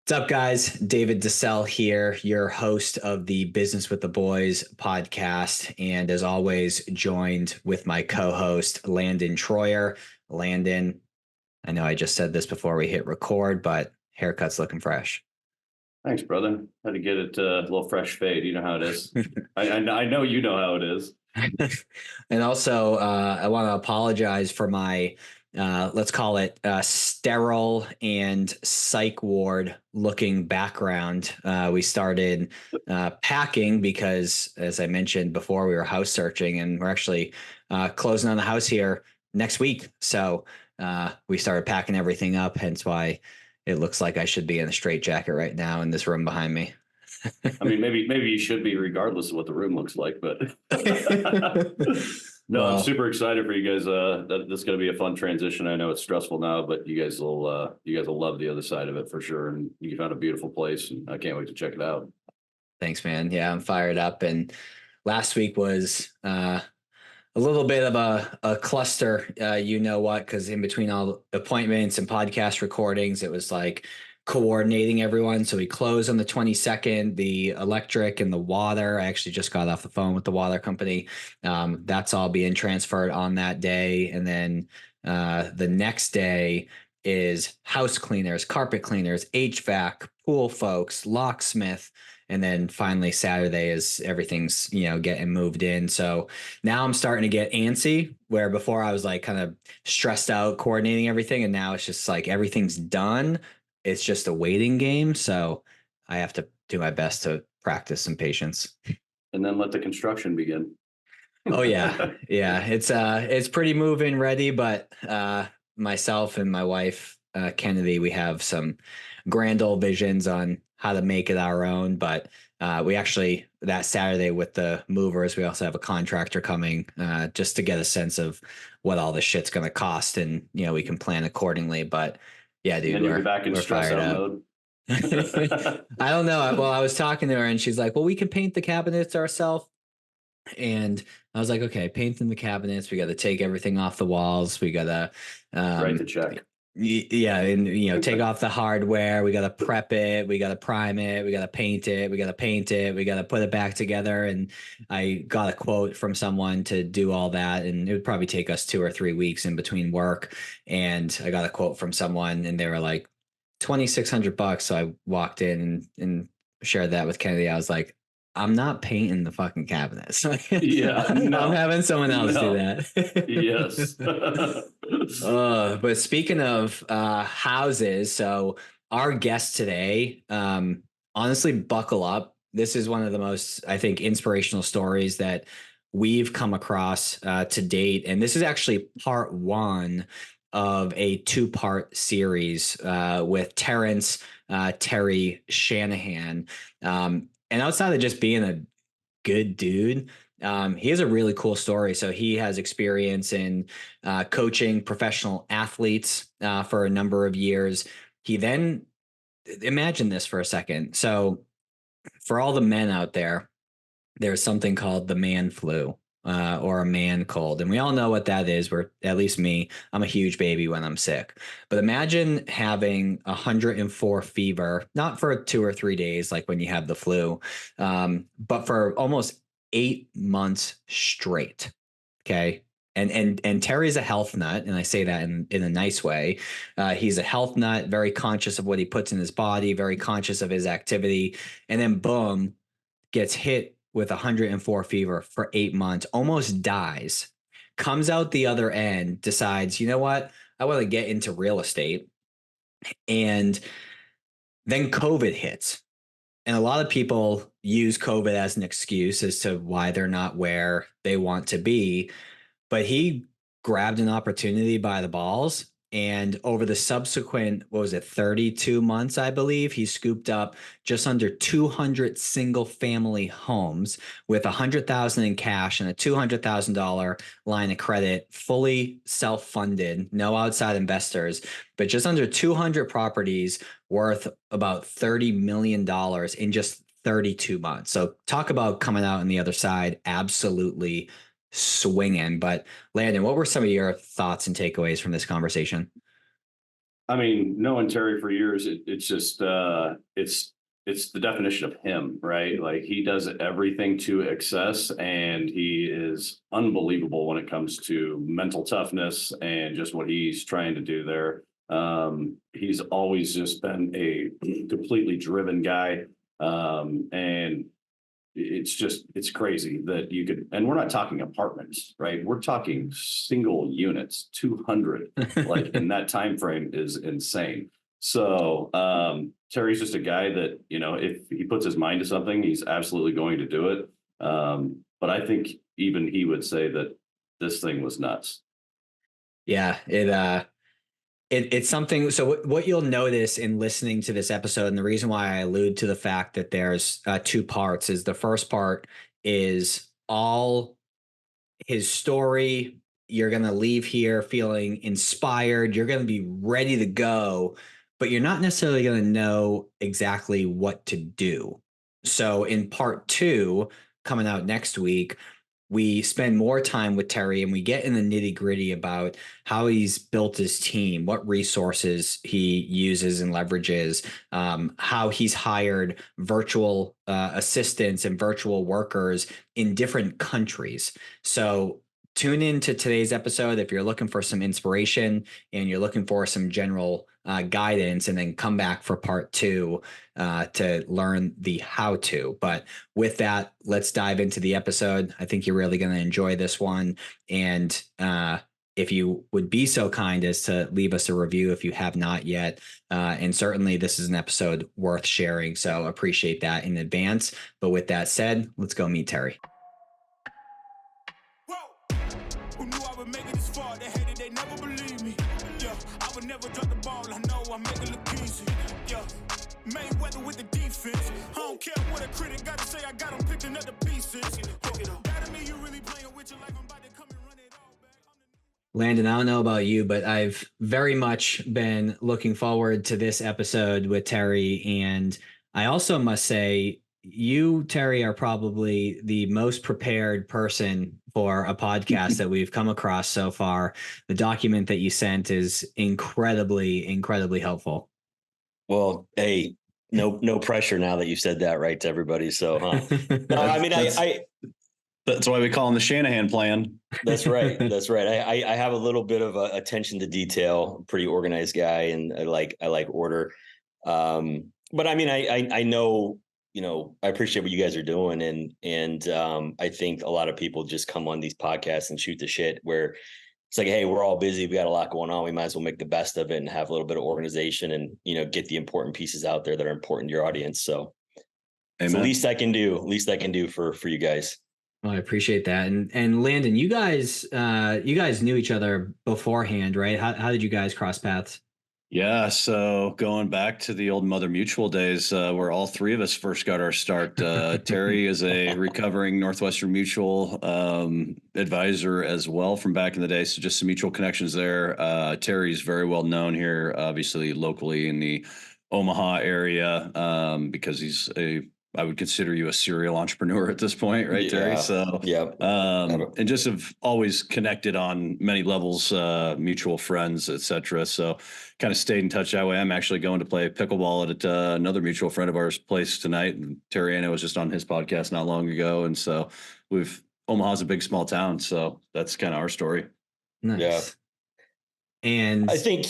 What's up, guys? David DeSell here, your host of the Business with the Boys podcast. And as always, joined with my co-host, Landon Troyer. Landon, I know I just said this before we hit record, but haircut's looking fresh. Thanks, brother. Had to get it a little fresh fade. You know how it is. I know you know how it is. And also, I want to apologize for my, let's call it sterile and psych ward looking background. We started packing because, as I mentioned before, we were house searching, and we're actually closing on the house here next week. So we started packing everything up, hence why it looks like I should be in a straitjacket right now in this room behind me. I mean, maybe you should be regardless of what the room looks like, but no, I'm super excited for you guys. That this is going to be a fun transition. I know it's stressful now, but you guys will love the other side of it for sure. And you found a beautiful place, and I can't wait to check it out. Thanks, man. Yeah, I'm fired up. And last week was a little bit of a cluster, you know what, because in between all appointments and podcast recordings, it was like coordinating everyone. So we closed on the 22nd, the electric and the water. I actually just got off the phone with the water company. That's all being transferred on that day. And then the next day is house cleaners, carpet cleaners, HVAC, pool folks, locksmith. And then finally Saturday is everything's, getting moved in. So now I'm starting to get antsy, where before I was like kind of stressed out coordinating everything. And now it's just like everything's done. It's just a waiting game. So I have to do my best to practice some patience. And then let the construction begin. Oh yeah. Yeah. It's pretty move-in ready, but myself and my wife, Kennedy, we have some grand old visions on how to make it our own. But we actually, that Saturday with the movers, we also have a contractor coming just to get a sense of what all this shit's going to cost. And, we can plan accordingly. But yeah, dude, we're back in stress out mode. I don't know. Well, I was talking to her and she's like, well, we can paint the cabinets ourselves. And I was like, okay, painting the cabinets. We got to take everything off the walls. We got to write the check. Yeah, and take off the hardware. We got to prep it. We got to prime it. We got to paint it. We got to paint it. We got to put it back together. And I got a quote from someone to do all that, and it would probably take us 2 or 3 weeks in between work. And I got a quote from someone, and they were like $2,600. So I walked in and shared that with Kennedy. I was like, I'm not painting the fucking cabinets. Yeah, no, I'm having someone else do that. Yes. But speaking of houses, so our guest today, honestly, buckle up. This is one of the most, I think, inspirational stories that we've come across to date. And this is actually part one of a 2-part series with Terry Shanahan. And outside of just being a good dude, he has a really cool story. So he has experience in coaching professional athletes for a number of years. He then, imagine this for a second. So for all the men out there, there's something called the man flu. Or a man cold. And we all know what that is. At least me, I'm a huge baby when I'm sick. But imagine having 104 fever, not for 2 or 3 days, like when you have the flu, but for almost 8 months straight. Okay. And Terry's a health nut, and I say that in a nice way. He's a health nut, very conscious of what he puts in his body, very conscious of his activity. And then boom, gets hit with 104 fever for 8 months, almost dies, comes out the other end, decides, you know what? I want to get into real estate. And then COVID hits. And a lot of people use COVID as an excuse as to why they're not where they want to be. But he grabbed an opportunity by the balls. And over the subsequent, 32 months, I believe, he scooped up just under 200 single family homes with $100,000 in cash and a $200,000 line of credit, fully self-funded, no outside investors, but just under 200 properties worth about $30 million in just 32 months. So talk about coming out on the other side, absolutely swinging. But Landon, what were some of your thoughts and takeaways from this conversation? I mean, knowing Terry for years, it's just it's the definition of him, right? Like he does everything to excess, and he is unbelievable when it comes to mental toughness and just what he's trying to do there. He's always just been a completely driven guy, and it's crazy that you could, and we're not talking apartments, right? We're talking single units, 200, like in that time frame is insane. So Terry's just a guy that, you know, if he puts his mind to something, he's absolutely going to do it. But I think even he would say that this thing was nuts. Yeah, it's something. So what you'll notice in listening to this episode, and the reason why I allude to the fact that there's two parts, is the first part is all his story. You're going to leave here feeling inspired. You're going to be ready to go, but you're not necessarily going to know exactly what to do. So in part two, coming out next week, we spend more time with Terry and we get in the nitty gritty about how he's built his team, what resources he uses and leverages, how he's hired virtual assistants and virtual workers in different countries. So tune in to today's episode if you're looking for some inspiration and you're looking for some general guidance, and then come back for part two to learn the how to. But with that, let's dive into the episode. I think you're really going to enjoy this one. And if you would be so kind as to leave us a review if you have not yet. And certainly this is an episode worth sharing. So appreciate that in advance. But with that said, let's go meet Terry. Who knew I would make it this far? They hated, they never believed me. Yeah, I would never drop the ball. I know I make it look easy. Yeah, Mayweather with the defense. I don't care what a critic got to say. I got them picking up the pieces. That me, you really playing with your life. I'm about to come and run it all back. Landon, I don't know about you, but I've very much been looking forward to this episode with Terry. And I also must say, you, Terry, are probably the most prepared person for a podcast that we've come across so far. The document that you sent is incredibly, incredibly helpful. Well, hey, no pressure now that you said that, right, to everybody. So, no, I mean, that's why we call him the Shanahan plan. That's right. That's right. I have a little bit of attention to detail. I'm a pretty organized guy, and I like order. But I mean, I know, you know, I appreciate what you guys are doing, and I think a lot of people just come on these podcasts and shoot the shit where it's like, hey, we're all busy, we got a lot going on, we might as well make the best of it and have a little bit of organization and, you know, get the important pieces out there that are important to your audience. So it's the least I can do for you guys. Well, I appreciate that. And Landon, you guys knew each other beforehand, right? How did you guys cross paths? Yeah, so going back to the old Mother Mutual days, where all three of us first got our start. Terry is a recovering Northwestern Mutual advisor as well from back in the day. So just some mutual connections there. Terry's very well known here, obviously locally in the Omaha area, because he's I would consider you a serial entrepreneur at this point, right, Terry? So, yeah. And just have always connected on many levels, mutual friends, etc. So, kind of stayed in touch that way. I'm actually going to play pickleball at another mutual friend of ours' place tonight. And Terry, I know, was just on his podcast not long ago, and so Omaha's a big small town, so that's kind of our story. Nice. Yeah. And I think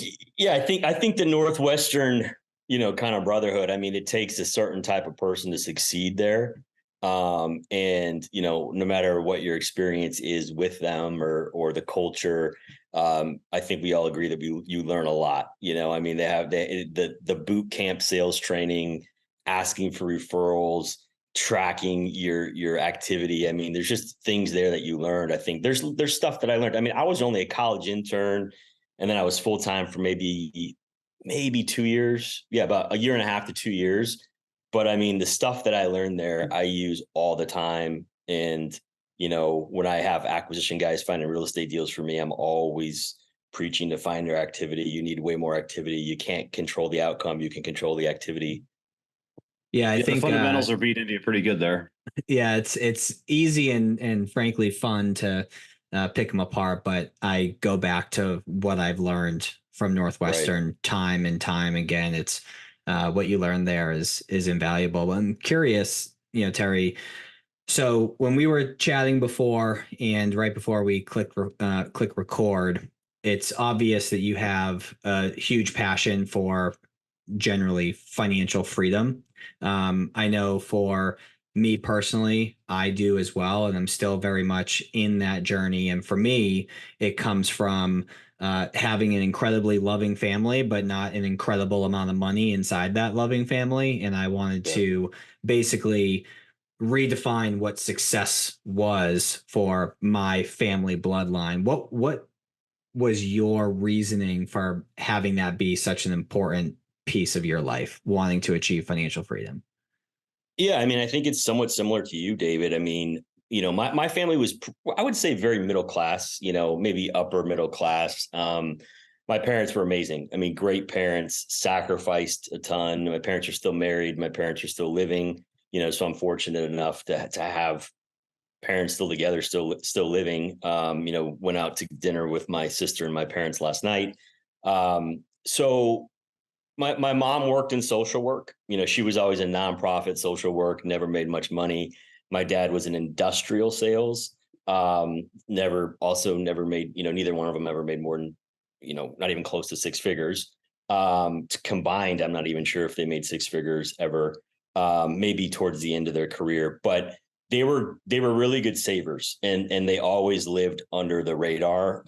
the Northwestern, you know, kind of brotherhood. I mean, it takes a certain type of person to succeed there. And, you know, no matter what your experience is with them or the culture, I think we all agree that you learn a lot. You know, I mean, they have the boot camp sales training, asking for referrals, tracking your activity. I mean, there's just things there that you learned. I think there's stuff that I learned. I mean, I was only a college intern, and then I was full time for maybe 2 years. Yeah, about a year and a half to 2 years. But I mean, the stuff that I learned there, I use all the time. And, you know, when I have acquisition guys finding real estate deals for me, I'm always preaching to find their activity. You need way more activity. You can't control the outcome. You can control the activity. Yeah, I think the fundamentals are beat into you pretty good there. Yeah, it's easy and frankly fun to pick them apart, but I go back to what I've learned from Northwestern time and time again. It's what you learn there is invaluable. I'm curious, Terry. So when we were chatting before and right before we click record, it's obvious that you have a huge passion for generally financial freedom. I know for me personally, I do as well, and I'm still very much in that journey. And for me, it comes from having an incredibly loving family, but not an incredible amount of money inside that loving family. And I wanted to basically redefine what success was for my family bloodline. What was your reasoning for having that be such an important piece of your life, wanting to achieve financial freedom? Yeah, I mean, I think it's somewhat similar to you, David. I mean, my family was, I would say, very middle class, maybe upper middle class. My parents were amazing. I mean, great parents, sacrificed a ton. My parents are still married. My parents are still living, so I'm fortunate enough to have parents still together, still living. Went out to dinner with my sister and my parents last night. So my mom worked in social work. She was always in nonprofit social work, never made much money. My dad was in industrial sales. Never made, neither one of them ever made more than, not even close to six figures. Combined, I'm not even sure if they made six figures ever, maybe towards the end of their career, but they were really good savers, and they always lived under the radar,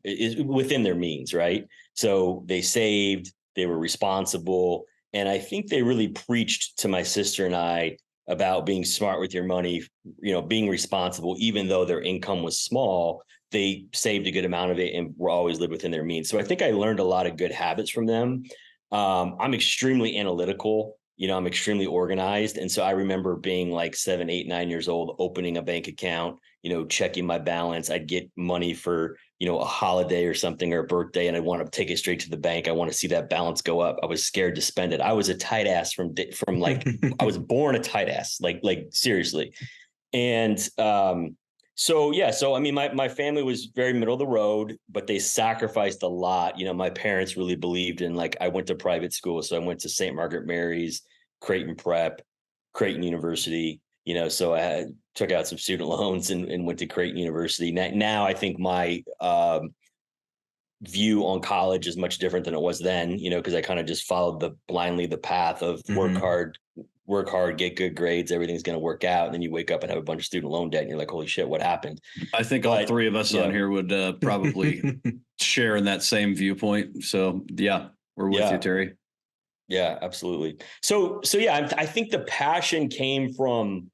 within their means, right? So they saved, they were responsible. And I think they really preached to my sister and I about being smart with your money, being responsible. Even though their income was small, they saved a good amount of it and were always lived within their means. So I think I learned a lot of good habits from them. I'm extremely analytical. I'm extremely organized. And so I remember being like 7, 8, 9 years old, opening a bank account, checking my balance. I'd get money for, a holiday or something or a birthday, and I want to take it straight to the bank. I want to see that balance go up. I was scared to spend it. I was a tight ass from like, I was born a tight ass, like seriously. And, so I mean, my family was very middle of the road, but they sacrificed a lot. My parents really believed in, like, I went to private school. So I went to St. Margaret Mary's, Creighton Prep, Creighton University, so I took out some student loans and went to Creighton University. Now I think my view on college is much different than it was then, because I kind of just followed blindly the path of work hard, get good grades, everything's going to work out. And then you wake up and have a bunch of student loan debt and you're like, holy shit, what happened? I think all three of us on here would probably share in that same viewpoint. So yeah, we're with you, Terry. Yeah, absolutely. So yeah, I think the passion came from,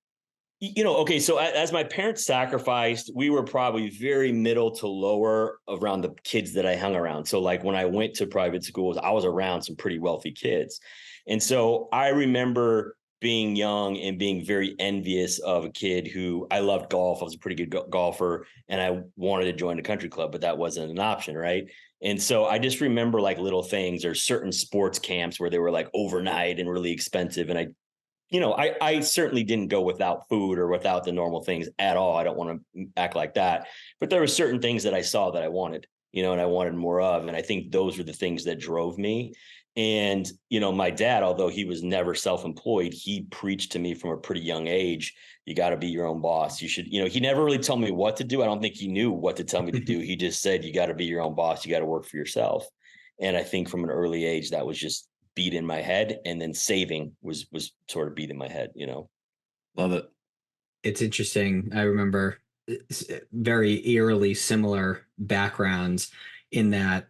okay, so as my parents sacrificed, we were probably very middle to lower around the kids that I hung around. So like when I went to private schools, I was around some pretty wealthy kids. And so I remember being young and being very envious of a kid who, I loved golf. I was a pretty good golfer, and I wanted to join a country club, but that wasn't an option, right? And so I just remember like little things, or certain sports camps where they were like overnight and really expensive. And I certainly didn't go without food or without the normal things at all. I don't want to act like that, but there were certain things that I saw that I wanted, and I wanted more of. And I think those were the things that drove me. And, my dad, although he was never self-employed, he preached to me from a pretty young age, you got to be your own boss. You should, he never really told me what to do. I don't think he knew what to tell me to do. He just said, you got to be your own boss. You got to work for yourself. And I think from an early age, that was just beat in my head. And then saving was sort of beat in my head, Love it. It's interesting. I remember very eerily similar backgrounds in that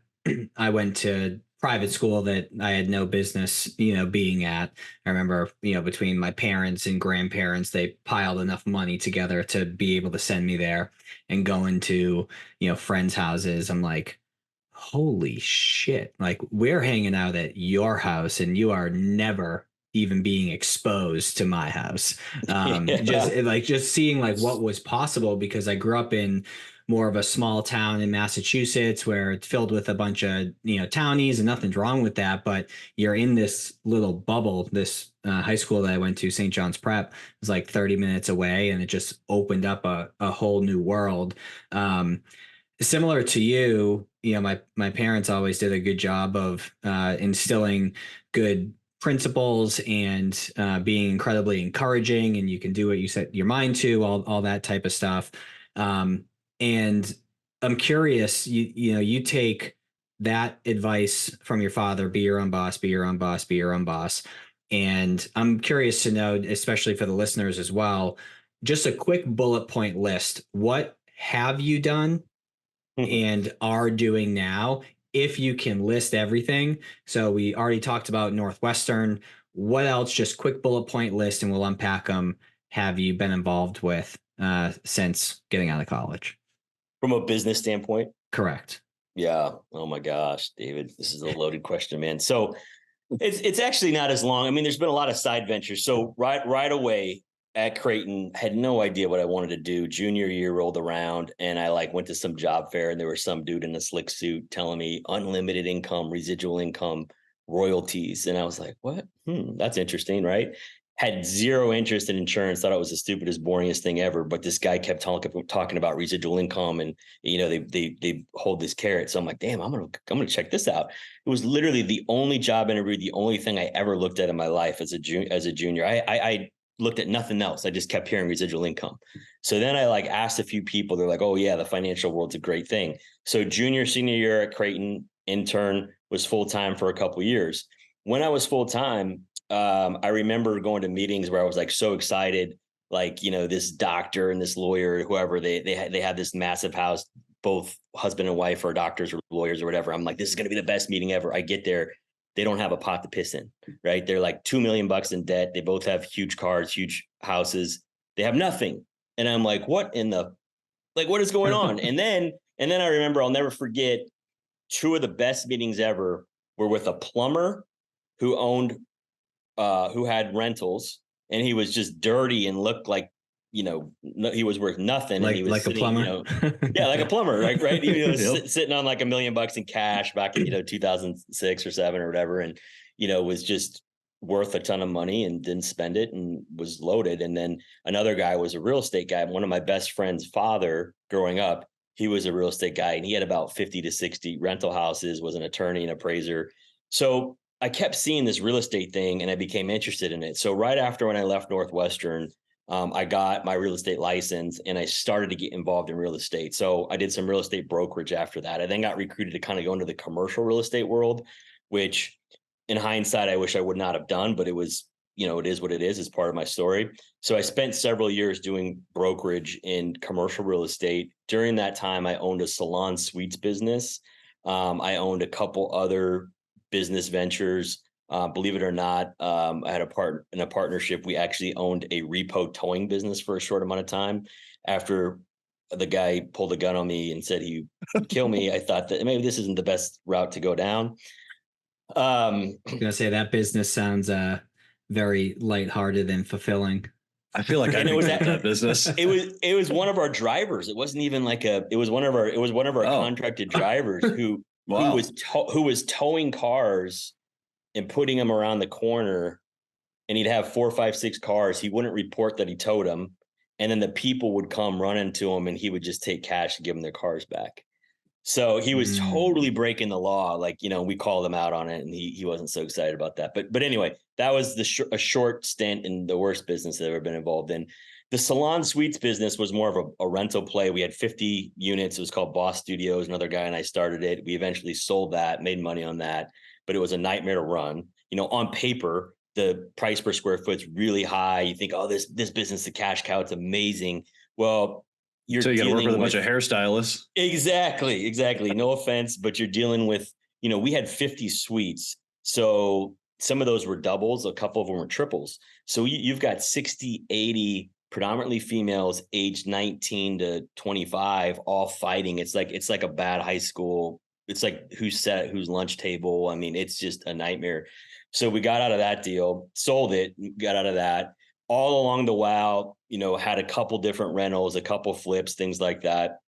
I went to private school that I had no business, being at. I remember, between my parents and grandparents, they piled enough money together to be able to send me there, and going to, friends' houses. I'm like, holy shit. Like, we're hanging out at your house and you are never even being exposed to my house. Just seeing like what was possible, because I grew up in more of a small town in Massachusetts where it's filled with a bunch of, townies, and nothing's wrong with that. But you're in this little bubble. This high school that I went to, St. John's Prep, was like 30 minutes away, and it just opened up a whole new world. similar to you, my parents always did a good job of instilling good principles and being incredibly encouraging, and you can do what you set your mind to, all that type of stuff. And I'm curious, you take that advice from your father: be your own boss, be your own boss, be your own boss. And I'm curious to know, especially for the listeners as well, just a quick bullet point list. What have you done and are doing now, if you can list everything? So we already talked about Northwestern. What else? Just quick bullet point list, and we'll unpack them. Have you been involved with since getting out of college? From a business standpoint? Correct. Yeah. Oh my gosh, David, this is a loaded question, man. So it's actually not as long. I mean, there's been a lot of side ventures. So right away at Creighton, had no idea what I wanted to do. Junior year rolled around, and I went to some job fair, and there was some dude in a slick suit telling me unlimited income, residual income, royalties, and I was like, "What? That's interesting, right?" Had zero interest in insurance. Thought it was the stupidest, boringest thing ever. But this guy kept talking about residual income, and they hold this carrot. So I'm like, damn, I'm gonna check this out. It was literally the only job interview, the only thing I ever looked at in my life as a junior. I looked at nothing else. I just kept hearing residual income. So then I asked a few people. They're like, oh yeah, the financial world's a great thing. So senior year at Creighton, intern, was full time for a couple of years. When I was full time, I remember going to meetings where I was so excited, this doctor and this lawyer, whoever they had this massive house, both husband and wife are doctors or lawyers or whatever. I'm like, this is going to be the best meeting ever. I get there. They don't have a pot to piss in, right? They're $2 million in debt. They both have huge cars, huge houses. They have nothing. And I'm like, what in the, what is going on? And then I remember, I'll never forget, two of the best meetings ever were with a plumber who had rentals, and he was just dirty and looked he was worth nothing. And he was sitting, a plumber. Yeah, like a plumber, right? He was Yep. sitting on $1 million in cash back in 2006 or 7 or whatever, and was just worth a ton of money and didn't spend it and was loaded. And then another guy was a real estate guy. One of my best friend's father growing up, he was a real estate guy, and he had about 50 to 60 rental houses, was an attorney and appraiser. So I kept seeing this real estate thing, and I became interested in it. So right after, when I left Northwestern, I got my real estate license, and I started to get involved in real estate. So I did some real estate brokerage after that. I then got recruited to kind of go into the commercial real estate world, which in hindsight, I wish I would not have done, but it was, it is what it is. It's part of my story. So I spent several years doing brokerage in commercial real estate. During that time, I owned a salon suites business. I owned a couple other business ventures. Believe it or not, I had in a partnership. We actually owned a repo towing business for a short amount of time. After the guy pulled a gun on me and said he would kill me, I thought that maybe this isn't the best route to go down. I'm gonna say that business sounds very lighthearted and fulfilling. I feel like I know that business. It was one of our drivers. It wasn't even it was one of our contracted drivers who wow. who was towing cars and putting them around the corner, and he'd have 4, 5, 6 cars. He wouldn't report that he towed them, and then the people would come running to him, and he would just take cash and give them their cars back. So he was totally breaking the law. We called him out on it, and he wasn't so excited about that. But anyway, that was a short stint in the worst business I've ever been involved in. The salon suites business was more of a rental play. We had 50 units. It was called Boss Studios. Another guy and I started it. We eventually sold that, made money on that, but it was a nightmare to run. On paper, the price per square foot's really high. You think, oh, this business, the cash cow, it's amazing. Well, so you got to work with a bunch of hairstylists. Exactly. No offense, but you're dealing with, we had 50 suites. So some of those were doubles. A couple of them were triples. So you've got 60, 80 predominantly females aged 19 to 25, all fighting. It's like a bad high school. It's like who's lunch table. I mean, it's just a nightmare. So we got out of that deal, sold it, got out of that. All along the while, had a couple different rentals, a couple flips, things like that.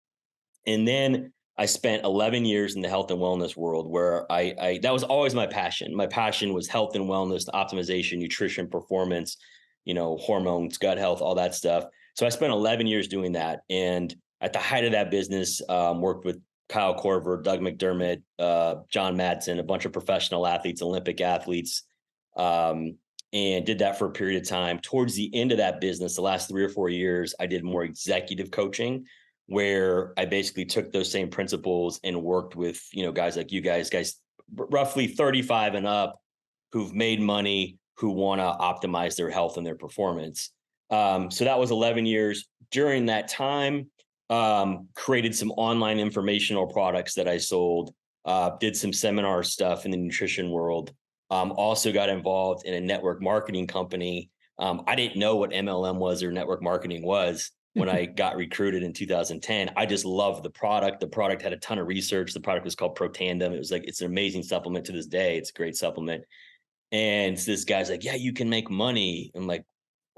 And then I spent 11 years in the health and wellness world, where I that was always my passion. My passion was health and wellness, optimization, nutrition, performance, hormones, gut health, all that stuff. So I spent 11 years doing that. And at the height of that business, worked with Kyle Korver, Doug McDermott, John Madsen, a bunch of professional athletes, Olympic athletes, and did that for a period of time. Towards the end of that business, the last 3 or 4 years, I did more executive coaching, where I basically took those same principles and worked with, guys like you guys roughly 35 and up, who've made money, who want to optimize their health and their performance. So that was 11 years. During that time, created some online informational products that I sold, did some seminar stuff in the nutrition world. Also got involved in a network marketing company. I didn't know what MLM was or network marketing was when I got recruited in 2010. I just loved the product. The product had a ton of research. The product was called Protandem. It was like, it's an amazing supplement to this day. It's a great supplement. And this guy's like, yeah, you can make money. I'm like,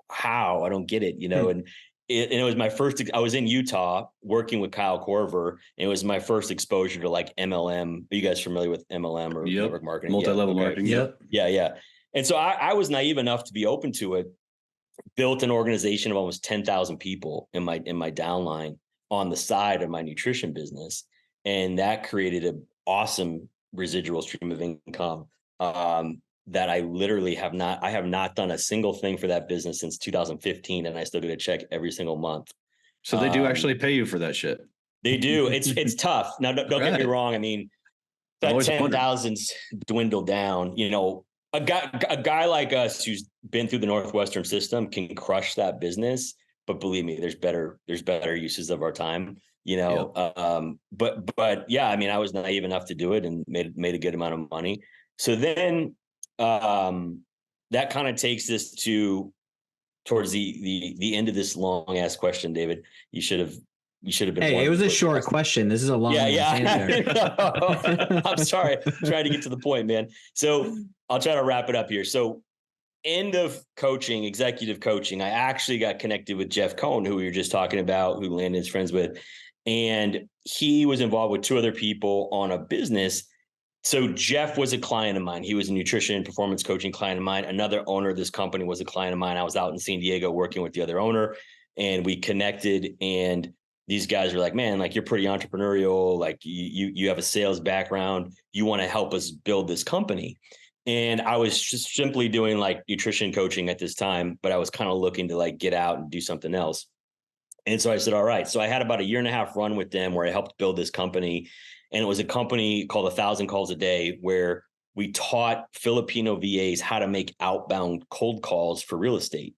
how? I don't get it, and it was my first, I was in Utah working with Kyle Korver, and it was my first exposure to like MLM. Are you guys familiar with MLM or network marketing? Multi-level marketing. Yep. Yeah. And so I was naive enough to be open to it, built an organization of almost 10,000 people in my downline on the side of my nutrition business. And that created an awesome residual stream of income. That I literally have not done a single thing for that business since 2015, and I still get a check every single month. So they do actually pay you for that shit. They do. It's tough. Now, don't get me wrong. I mean, that 10,000's dwindled down. A guy like us who's been through the Northwestern system can crush that business. But believe me, there's better uses of our time. But yeah, I mean, I was naive enough to do it and made a good amount of money. So then. That kind of takes us towards the end of this long ass question, David. You should have been. Hey, it was a short question. This is a long answer. I'm sorry. I'm trying to get to the point, man. So I'll try to wrap it up here. So end of coaching, executive coaching, I actually got connected with Jeff Cohn, who we were just talking about, who Landon's friends with. And he was involved with 2 other people on a business. So Jeff was a client of mine. He was a nutrition and performance coaching client of mine. Another owner of this company was a client of mine. I was out in San Diego working with the other owner, and we connected. And these guys were like, man, like, you're pretty entrepreneurial. Like you have a sales background. You want to help us build this company. And I was just simply doing like nutrition coaching at this time, but I was kind of looking to like get out and do something else. And so I said, all right. So I had about a 1.5 year run with them where I helped build this company. And it was a company called 1,000 Calls a Day, where we taught Filipino VAs how to make outbound cold calls for real estate.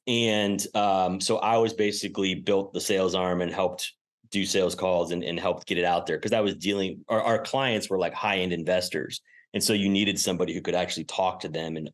And so I was basically built the sales arm and helped do sales calls and helped get it out there, because I was our clients were like high-end investors. And so you needed somebody who could actually talk to them and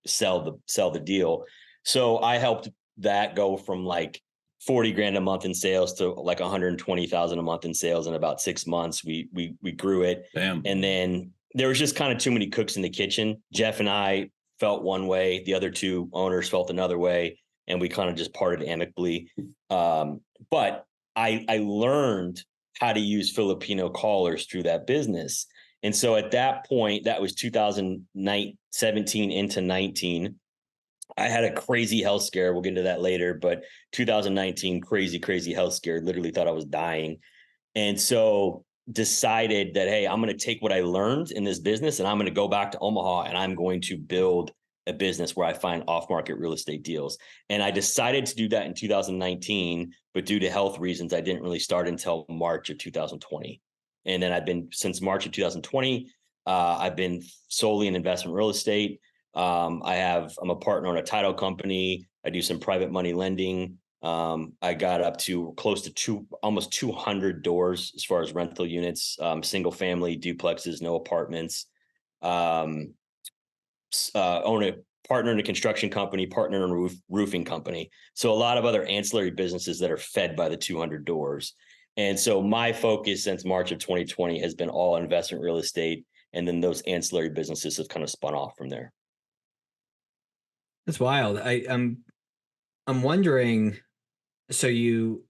sell the deal. So I helped that go from like 40 grand a month in sales to like 120,000 a month in sales in about 6 months. We grew it. Damn. And then there was just kind of too many cooks in the kitchen. Jeff and I felt one way, the other 2 owners felt another way, and we kind of just parted amicably. But I learned how to use Filipino callers through that business. And so at that point, that was 2017 into 19. I had a crazy health scare. We'll get into that later, but 2019, crazy health scare. Literally thought I was dying. And so decided that, hey, I'm going to take what I learned in this business and I'm going to go back to Omaha and I'm going to build a business where I find off-market real estate deals. And I decided to do that in 2019, but due to health reasons, I didn't really start until March of 2020. And then since March of 2020, I've been solely in investment real estate. I'm a partner on a title company. I do some private money lending. I got up to close to almost 200 doors as far as rental units, single family duplexes, no apartments. Own a partner in a construction company, partner in a roofing company. So a lot of other ancillary businesses that are fed by the 200 doors. And so my focus since March of 2020 has been all investment real estate. And then those ancillary businesses have kind of spun off from there. That's wild. I'm wondering, so you're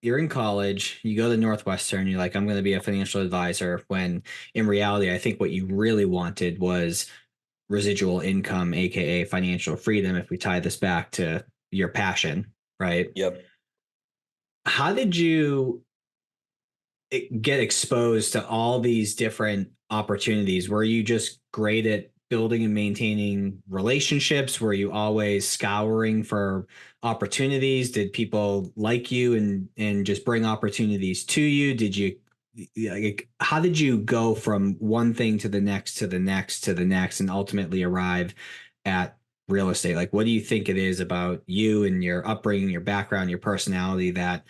in college, you go to Northwestern, you're like, I'm going to be a financial advisor, when in reality, I think what you really wanted was residual income, AKA financial freedom, if we tie this back to your passion, right? Yep. how did you get exposed to all these different opportunities? Were you just great at building and maintaining relationships? Were you always scouring for opportunities? Did people like you and just bring opportunities to you? Did you like, how did you go from one thing to the next to the next to the next and ultimately arrive at real estate? Like, what do you think it is about you and your upbringing, your background, your personality that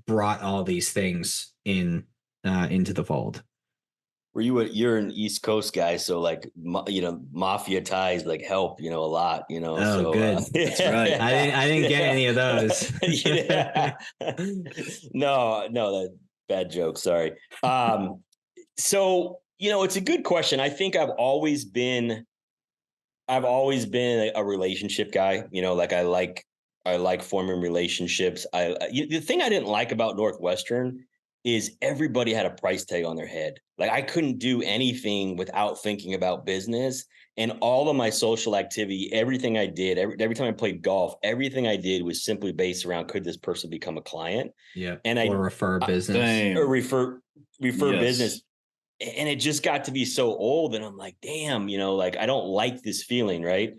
brought all these things into the fold? You're an East Coast guy, so like mafia ties like help a lot, Oh, so good. That's right. I didn't get any of those. Yeah. No, that bad joke, sorry. So it's a good question. I think I've always been a relationship guy. Like I like forming relationships. The thing I didn't like about Northwestern is everybody had a price tag on their head. Like I couldn't do anything without thinking about business. And all of my social activity, everything I did, every time I played golf, everything I did was simply based around, could this person become a client? Yeah. And Or refer business. or Same. refer business. Yes. And it just got to be so old. And I'm like, damn, like I don't like this feeling. Right.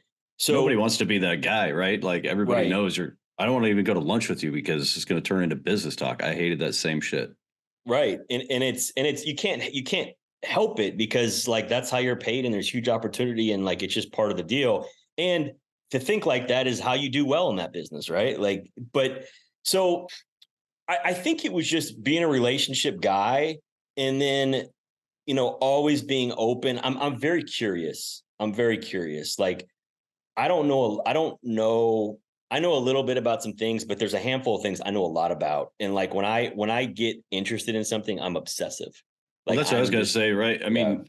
Nobody So, wants to be that guy, right? Like everybody right. knows I don't want to even go to lunch with you because it's going to turn into business talk. I hated that same shit. Right. And it's you can't help it because like that's how you're paid and there's huge opportunity and like it's just part of the deal. And to think like that is how you do well in that business, right? Like, but so I think it was just being a relationship guy and then, always being open. I'm very curious. I'm very curious. Like I don't know. I know a little bit about some things, but there's a handful of things I know a lot about. And like when I get interested in something, I'm obsessive. Well, Like that's what I was I'm going to just say, right? I yeah, mean,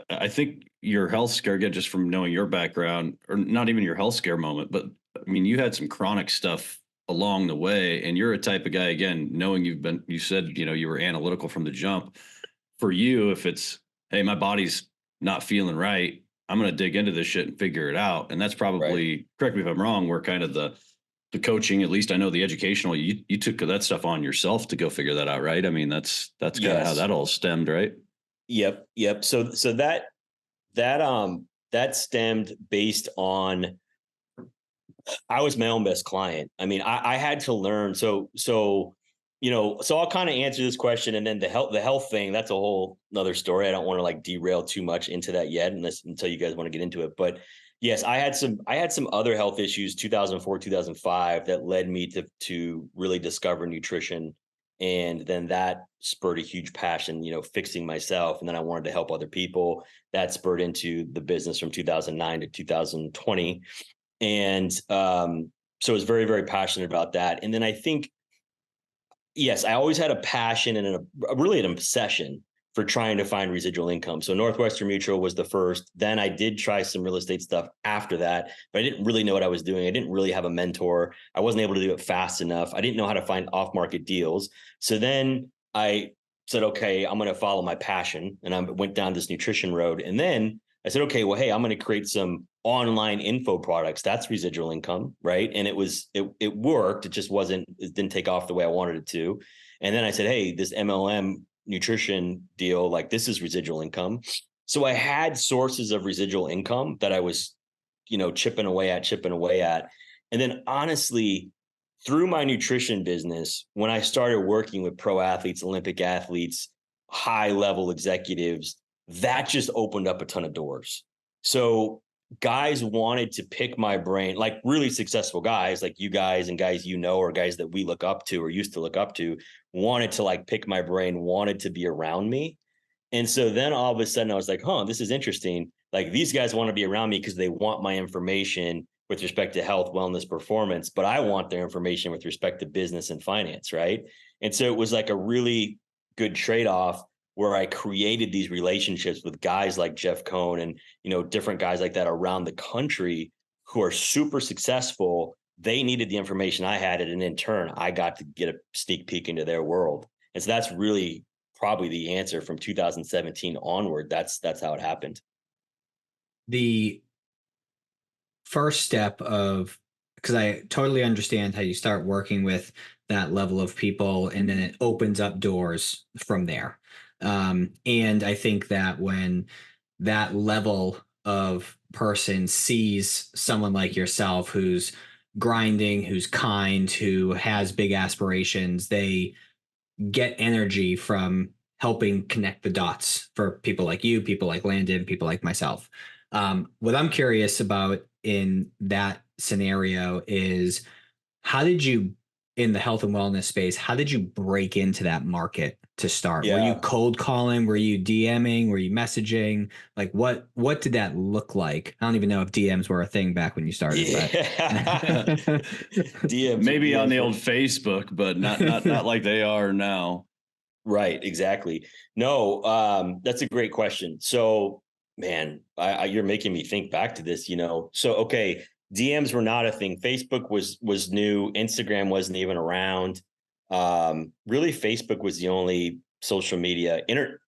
I think your health scare, again, just from knowing your background, or not even your health scare moment, but I mean, you had some chronic stuff along the way, and you're a type of guy, again, knowing you said, you were analytical from the jump. For you, if it's, hey, my body's not feeling right, I'm going to dig into this shit and figure it out. And that's right. probably, correct me if I'm wrong, where kind of the coaching, at least I know the educational, you took that stuff on yourself to go figure that out, right? I mean, that's kind of how Yes. that all stemmed, right? Yep. So that stemmed based on I was my own best client. I mean, I had to learn. So I'll kind of answer this question, and then the health thing. That's a whole another story. I don't want to like derail too much into that yet, until you guys want to get into it. But yes, I had some other health issues, 2004, 2005, that led me to really discover nutrition, and then that spurred a huge passion, fixing myself, and then I wanted to help other people. That spurred into the business from 2009 to 2020 and so I was very, very passionate about that. And then I think, yes, I always had a passion and really an obsession for trying to find residual income. So Northwestern Mutual was the first. Then I did try some real estate stuff after that, but I didn't really know what I was doing. I didn't really have a mentor. I wasn't able to do it fast enough. I didn't know how to find off-market deals. So then I said, okay, I'm going to follow my passion. And I went down this nutrition road. And then I said, okay, well, hey, I'm going to create some online info products. That's residual income, right? And it worked. It didn't take off the way I wanted it to. And then I said, hey, this MLM nutrition deal, like this is residual income. So I had sources of residual income that I was, chipping away at. And then honestly, through my nutrition business, when I started working with pro athletes, Olympic athletes, high level executives, that just opened up a ton of doors. So guys wanted to pick my brain, like really successful guys like you guys and guys, or guys that we look up to or used to look up to, wanted to like pick my brain, wanted to be around me. And so then all of a sudden I was like, this is interesting. Like these guys want to be around me because they want my information with respect to health, wellness, performance, but I want their information with respect to business and finance. Right. And so it was like a really good trade-off where I created these relationships with guys like Jeff Cohn and, different guys like that around the country who are super successful. They needed the information I had, and in turn, I got to get a sneak peek into their world. And so that's really probably the answer from 2017 onward. That's how it happened. The first step of, because I totally understand how you start working with that level of people, and then it opens up doors from there. And I think that when that level of person sees someone like yourself who's grinding, who's kind, who has big aspirations, they get energy from helping connect the dots for people like you, people like Landon, people like myself. What I'm curious about in that scenario is, how did you, in the health and wellness space, how did you break into that market to start? Were you Yeah. cold calling? Were you DMing? Were you messaging? Like what did that look like? I don't even know if DMs were a thing back when you started, but Yeah. DMs, Maybe on DMs the were- old Facebook, but not like they are now. Right, exactly. No, that's a great question. So, man, you're making me think back to this. So okay, DMs were not a thing. Facebook was new. Instagram wasn't even around. Really, Facebook was the only social media.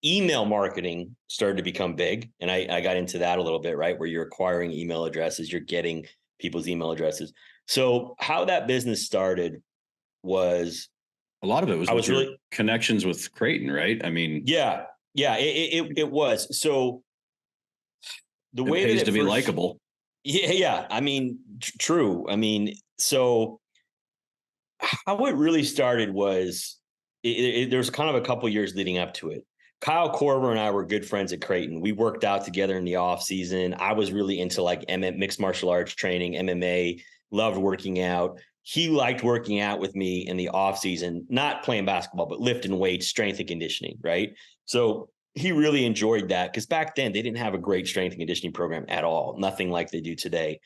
Email marketing started to become big, and I got into that a little bit, right? Where you're acquiring email addresses, you're getting people's email addresses. So, how that business started was A lot of it was I with was your really connections with Creighton, right? I mean, yeah, yeah, it was. So the it way that pays it to be first, likable. yeah, yeah. I mean, true. I mean, so how it really started was there was kind of a couple years leading up to it. Kyle Korver and I were good friends at Creighton. We worked out together in the off season. I was really into like mixed martial arts training, MMA, loved working out. He liked working out with me in the off season, not playing basketball, but lifting weights, strength and conditioning. Right. So he really enjoyed that because back then they didn't have a great strength and conditioning program at all. Nothing like they do today.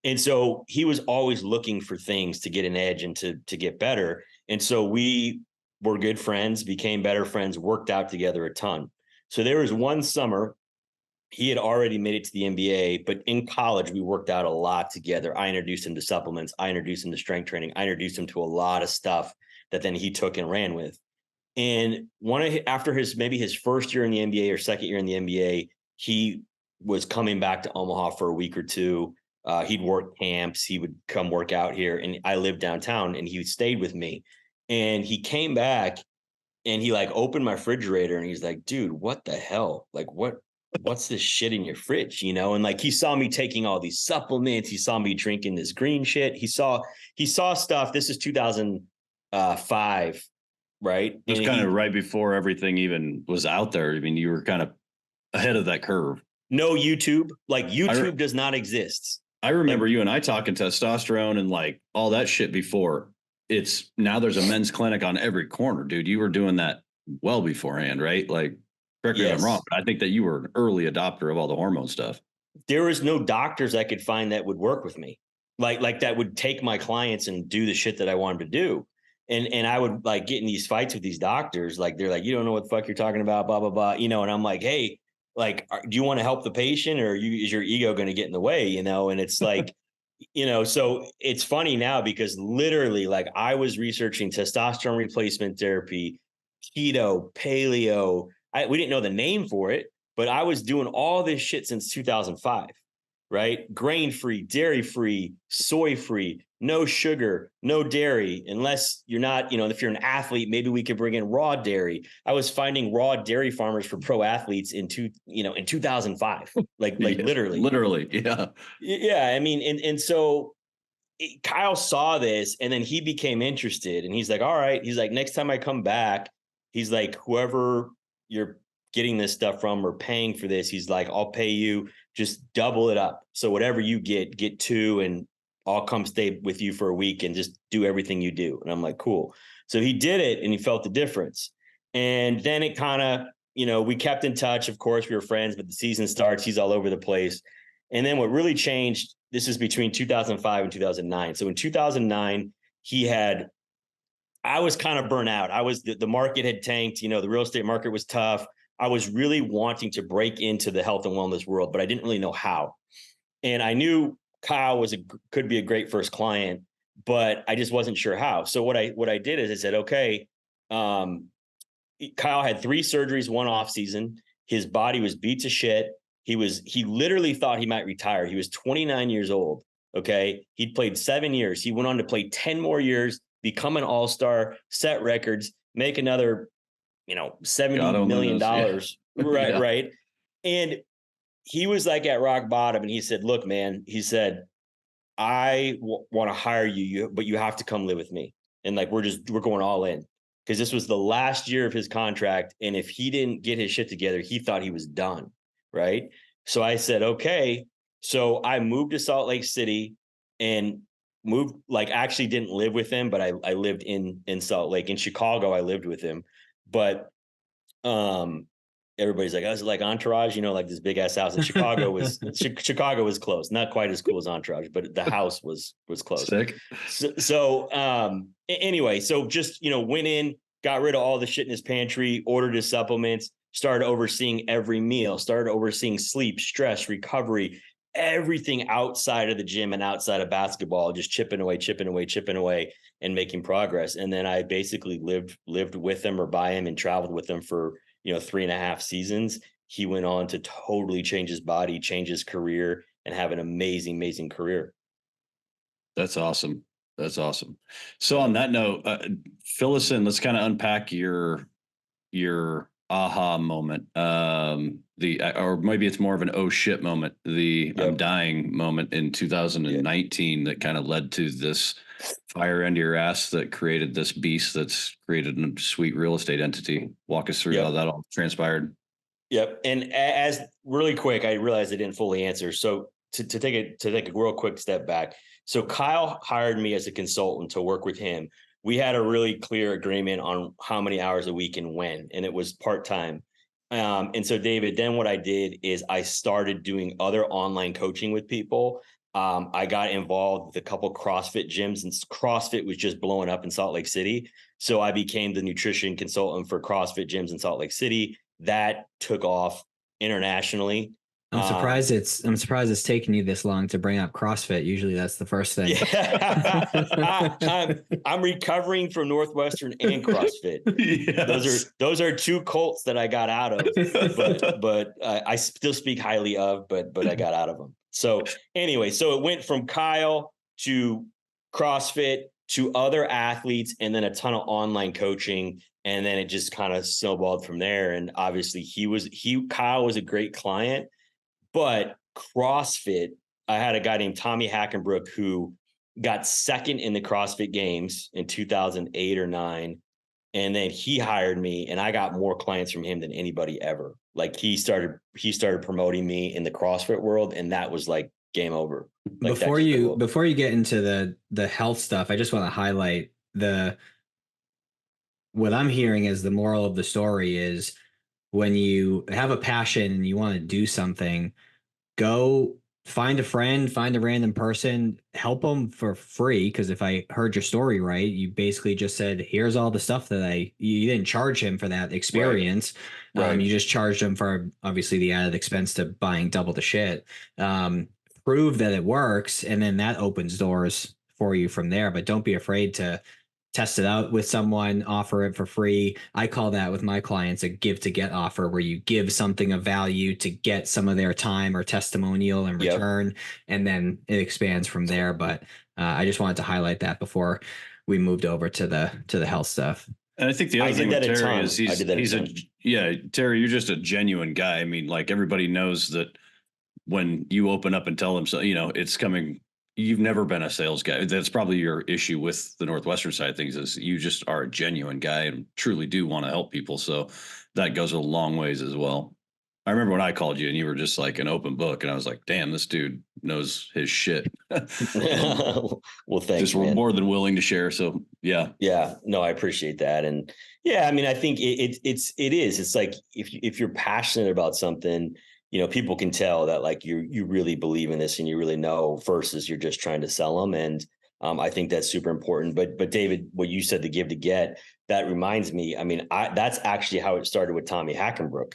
And so he was always looking for things to get an edge and to get better. And so we were good friends, became better friends, worked out together a ton. So there was one summer he had already made it to the NBA, but in college we worked out a lot together. I introduced him to supplements, I introduced him to strength training, I introduced him to a lot of stuff that then he took and ran with. And after maybe his first year in the NBA or second year in the NBA, he was coming back to Omaha for a week or two. He'd work camps. He would come work out here, and I lived downtown, and he stayed with me. And he came back, and he like opened my refrigerator, and he's like, "Dude, what the hell? Like, what's this shit in your fridge?" And like he saw me taking all these supplements. He saw me drinking this green shit. He saw stuff. This is 2005. Right. It was kind of right before everything even was out there. I mean, you were kind of ahead of that curve. No YouTube. Like YouTube does not exist. I remember you and I talking testosterone and like all that shit before. It's now there's a men's clinic on every corner, dude. You were doing that well beforehand, right? Like, correct me if I'm wrong, but I think that you were an early adopter of all the hormone stuff. There was no doctors I could find that would work with me. Like that would take my clients and do the shit that I wanted to do. And I would like get in these fights with these doctors. Like, they're like, "You don't know what the fuck you're talking about, blah, blah, blah." And I'm like, "Hey, like, do you want to help the patient, or is your ego going to get in the way?" And it's like, so it's funny now because literally like I was researching testosterone replacement therapy, keto, paleo. We didn't know the name for it, but I was doing all this shit since 2005. Right? Grain free, dairy free, soy free, no sugar, no dairy, unless you're not, if you're an athlete, maybe we could bring in raw dairy. I was finding raw dairy farmers for pro athletes in 2005, like literally. Yeah. Yeah. I mean, and so Kyle saw this and then he became interested and he's like, "All right." He's like, "Next time I come back," he's like, "Whoever you're getting this stuff from or paying for this," he's like, "I'll pay you, just double it up. So whatever you get two, and I'll come stay with you for a week and just do everything you do." And I'm like, "Cool." So he did it and he felt the difference. And then it kind of, we kept in touch. Of course, we were friends, but the season starts, he's all over the place. And then what really changed, this is between 2005 and 2009. So in 2009, I was kind of burnt out. The market had tanked, the real estate market was tough. I was really wanting to break into the health and wellness world, but I didn't really know how. And I knew Kyle could be a great first client, but I just wasn't sure how. So what I did is I said, okay, Kyle had 3 surgeries, 1 off season. His body was beat to shit. He literally thought he might retire. He was 29 years old. Okay. He'd played 7 years. He went on to play 10 more years. become an all-star, set records, make another, $70 million. Right. Yeah. Right. And he was like at rock bottom, and he said, look, man, he said, I want to hire you, but you have to come live with me. And like, we're going all in, because this was the last year of his contract. And if he didn't get his shit together, he thought he was done. Right. So I said, okay. So I moved to Salt Lake City and actually didn't live with him, but I lived in Salt Lake. In Chicago, I lived with him. But everybody's like, oh, is it like Entourage? Like this big ass house in Chicago Chicago was close, not quite as cool as Entourage, but the house was close. Sick. So anyway, so just, went in, got rid of all the shit in his pantry, ordered his supplements, started overseeing every meal, started overseeing sleep, stress, recovery, everything outside of the gym and outside of basketball, just chipping away and making progress. And then I basically lived with him or by him and traveled with him for 3.5 seasons. He went on to totally change his body, change his career, and have an amazing career. That's awesome. So on that note, fill us in. Let's kind of unpack your aha moment. Or maybe it's more of an oh shit moment. I'm dying moment in 2019 that kind of led to this fire into your ass that created this beast that's created a sweet real estate entity. Walk us through how that all transpired. Yep. And as really quick, I realized I didn't fully answer. So to take a real quick step back. So Kyle hired me as a consultant to work with him. We had a really clear agreement on how many hours a week and when, and it was part-time. And so David, then what I did is I started doing other online coaching with people. I got involved with a couple CrossFit gyms, and CrossFit was just blowing up in Salt Lake City. So I became the nutrition consultant for CrossFit gyms in Salt Lake City. That took off internationally. I'm surprised it's taken you this long to bring up CrossFit. Usually that's the first thing. Yeah. I'm recovering from Northwestern and CrossFit. Yes. Those are two cults that I got out of, but I still speak highly of, but I got out of them. So anyway, so it went from Kyle to CrossFit to other athletes, and then a ton of online coaching. And then it just kind of snowballed from there. And obviously Kyle was a great client. But CrossFit, I had a guy named Tommy Hackenbrook who got second in the CrossFit Games in 2008 or 9. And then he hired me, and I got more clients from him than anybody ever. Like he started promoting me in the CrossFit world, and that was like game over. Like before you get into the health stuff, I just want to highlight what I'm hearing is the moral of the story is when you have a passion and you want to do something, go find a friend, find a random person, help them for free. Because if I heard your story right, you basically just said, here's all the stuff that you didn't charge him for that experience. Right. You just charged him for obviously the added expense to buying double the shit. Prove that it works, and then that opens doors for you from there. But don't be afraid to test it out with someone, offer it for free. I call that with my clients a give to get offer, where you give something of value to get some of their time or testimonial in return, and then it expands from there. But I just wanted to highlight that before we moved over to the health stuff. And I think the other thing with Terry is Terry, you're just a genuine guy. I mean, like everybody knows that when you open up and tell them, so, it's coming. You've never been a sales guy. That's probably your issue with the Northwestern side of things, is you just are a genuine guy and truly do want to help people. So that goes a long ways as well. I remember when I called you and you were just like an open book, and I was like, damn, this dude knows his shit. Well, thanks. Just we're more than willing to share. So yeah. Yeah, no, I appreciate that. And yeah, I mean, I think it's like, if you're passionate about something, people can tell that like you really believe in this and you really know, versus you're just trying to sell them. And I think that's super important. But David, what you said, the give to get, that reminds me, I mean, that's actually how it started with Tommy Hackenbrook.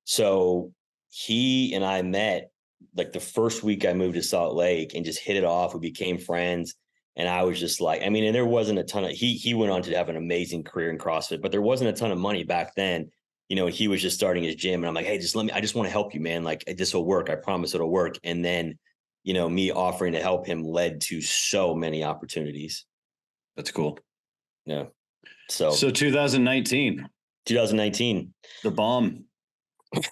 So he and I met like the first week I moved to Salt Lake and just hit it off. We became friends. And I was just like, I mean, and there wasn't a ton of, he went on to have an amazing career in CrossFit, but there wasn't a ton of money back then. He was just starting his gym, and I'm like, hey, I just want to help you, man. Like, this will work. I promise it'll work. And then, me offering to help him led to so many opportunities. That's cool. Yeah. So 2019, the bomb.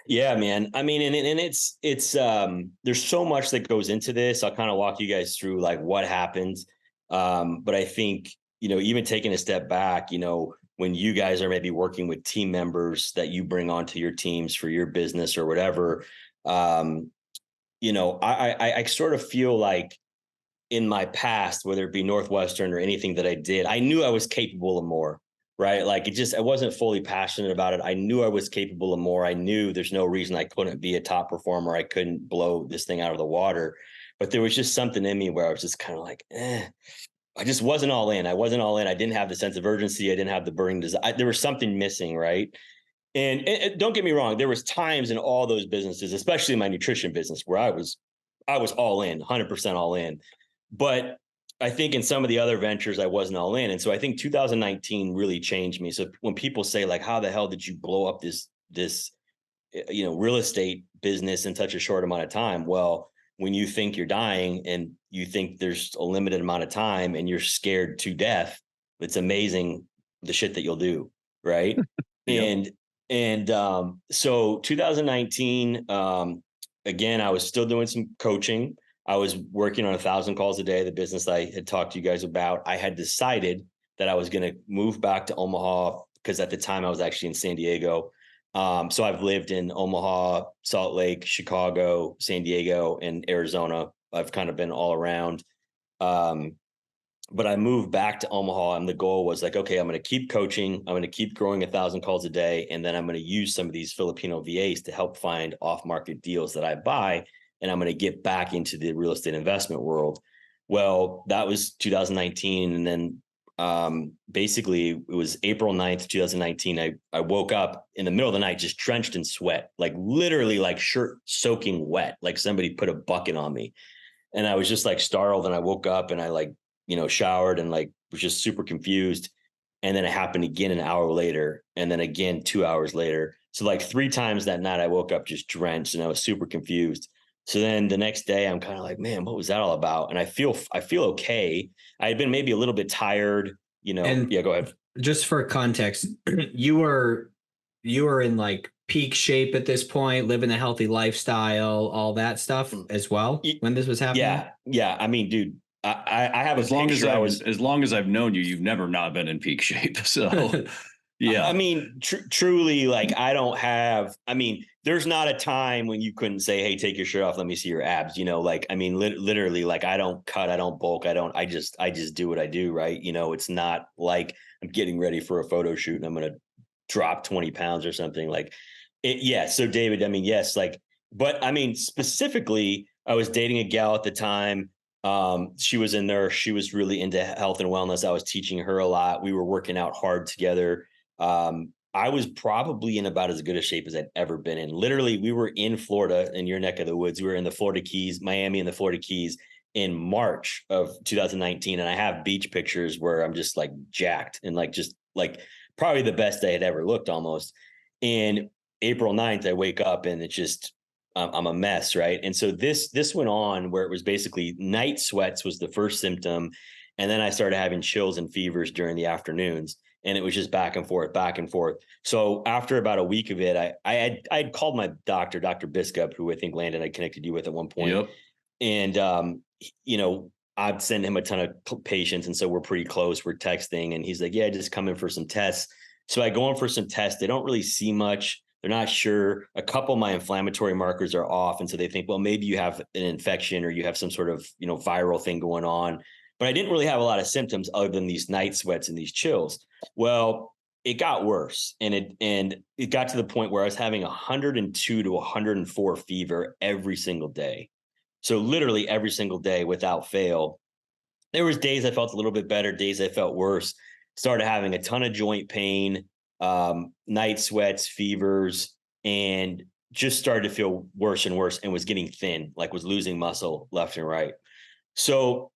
Yeah, man. I mean, and it's there's so much that goes into this. I'll kind of walk you guys through like what happens. But I think, even taking a step back, when you guys are maybe working with team members that you bring onto your teams for your business or whatever, I sort of feel like in my past, whether it be Northwestern or anything that I did, I knew I was capable of more, right? Like I wasn't fully passionate about it. I knew I was capable of more. I knew there's no reason I couldn't be a top performer. I couldn't blow this thing out of the water, but there was just something in me where I was just kind of like, I just wasn't all in. I wasn't all in. I didn't have the sense of urgency. I didn't have the burning desire. There was something missing, right? And don't get me wrong, there was times in all those businesses, especially my nutrition business, where I was all in, 100% all in. But I think in some of the other ventures, I wasn't all in. And so I think 2019 really changed me. So when people say like, how the hell did you blow up this real estate business in such a short amount of time? Well, when you think you're dying and you think there's a limited amount of time and you're scared to death, it's amazing the shit that you'll do. Right. Yep. So 2019, again, I was still doing some coaching. I was working on 1,000 calls a day, the business I had talked to you guys about. I had decided that I was going to move back to Omaha because at the time I was actually in San Diego. So I've lived in Omaha, Salt Lake, Chicago, San Diego, and Arizona. I've kind of been all around. But I moved back to Omaha and the goal was like, okay, I'm going to keep coaching. I'm going to keep growing 1,000 calls a day. And then I'm going to use some of these Filipino VAs to help find off-market deals that I buy. And I'm going to get back into the real estate investment world. Well, that was 2019. And then basically it was April 9th, 2019. I woke up in the middle of the night, just drenched in sweat, like literally like shirt soaking wet, like somebody put a bucket on me. And I was just like startled. And I woke up and I showered and like was just super confused. And then it happened again an hour later. And then again, 2 hours later. So like 3 times that night I woke up just drenched and I was super confused. So then the next day I'm kind of like, man, what was that all about? And I feel okay. I had been maybe a little bit tired, And yeah, go ahead. Just for context, you were in like peak shape at this point, living a healthy lifestyle, all that stuff as well when this was happening. Yeah. I mean, dude, I have as long as I've known you, you've never not been in peak shape. So yeah, I mean, truly, like there's not a time when you couldn't say, hey, take your shirt off. Let me see your abs, literally, like I don't cut, I don't bulk. I just do what I do. Right. It's not like I'm getting ready for a photo shoot and I'm going to drop 20 pounds or something like it. Yeah. So David, yes, but specifically, I was dating a gal at the time. She was a nurse. She was really into health and wellness. I was teaching her a lot. We were working out hard together. I was probably in about as good a shape as I'd ever been in. Literally, we were in Florida, in your neck of the woods. We were in the Florida Keys, Miami and the Florida Keys in March of 2019. And I have beach pictures where I'm just like jacked and probably the best I had ever looked almost. And April 9th, I wake up and it's just, I'm a mess. Right. And so this went on where it was basically night sweats was the first symptom. And then I started having chills and fevers during the afternoons. And it was just back and forth, back and forth. So after about a week of it, I had called my doctor, Dr. Biscup, who I think Landon had connected you with at one point. Yep. And, I'd send him a ton of patients. And so we're pretty close. We're texting and he's like, yeah, just come in for some tests. So I go in for some tests. They don't really see much. They're not sure. A couple of my inflammatory markers are off. And so they think, well, maybe you have an infection or you have some sort of, viral thing going on. But I didn't really have a lot of symptoms other than these night sweats and these chills. Well, it got worse. And it got to the point where I was having 102 to 104 fever every single day. So literally every single day without fail. There was days I felt a little bit better, days I felt worse. Started having a ton of joint pain, night sweats, fevers, and just started to feel worse and worse and was getting thin, like was losing muscle left and right. So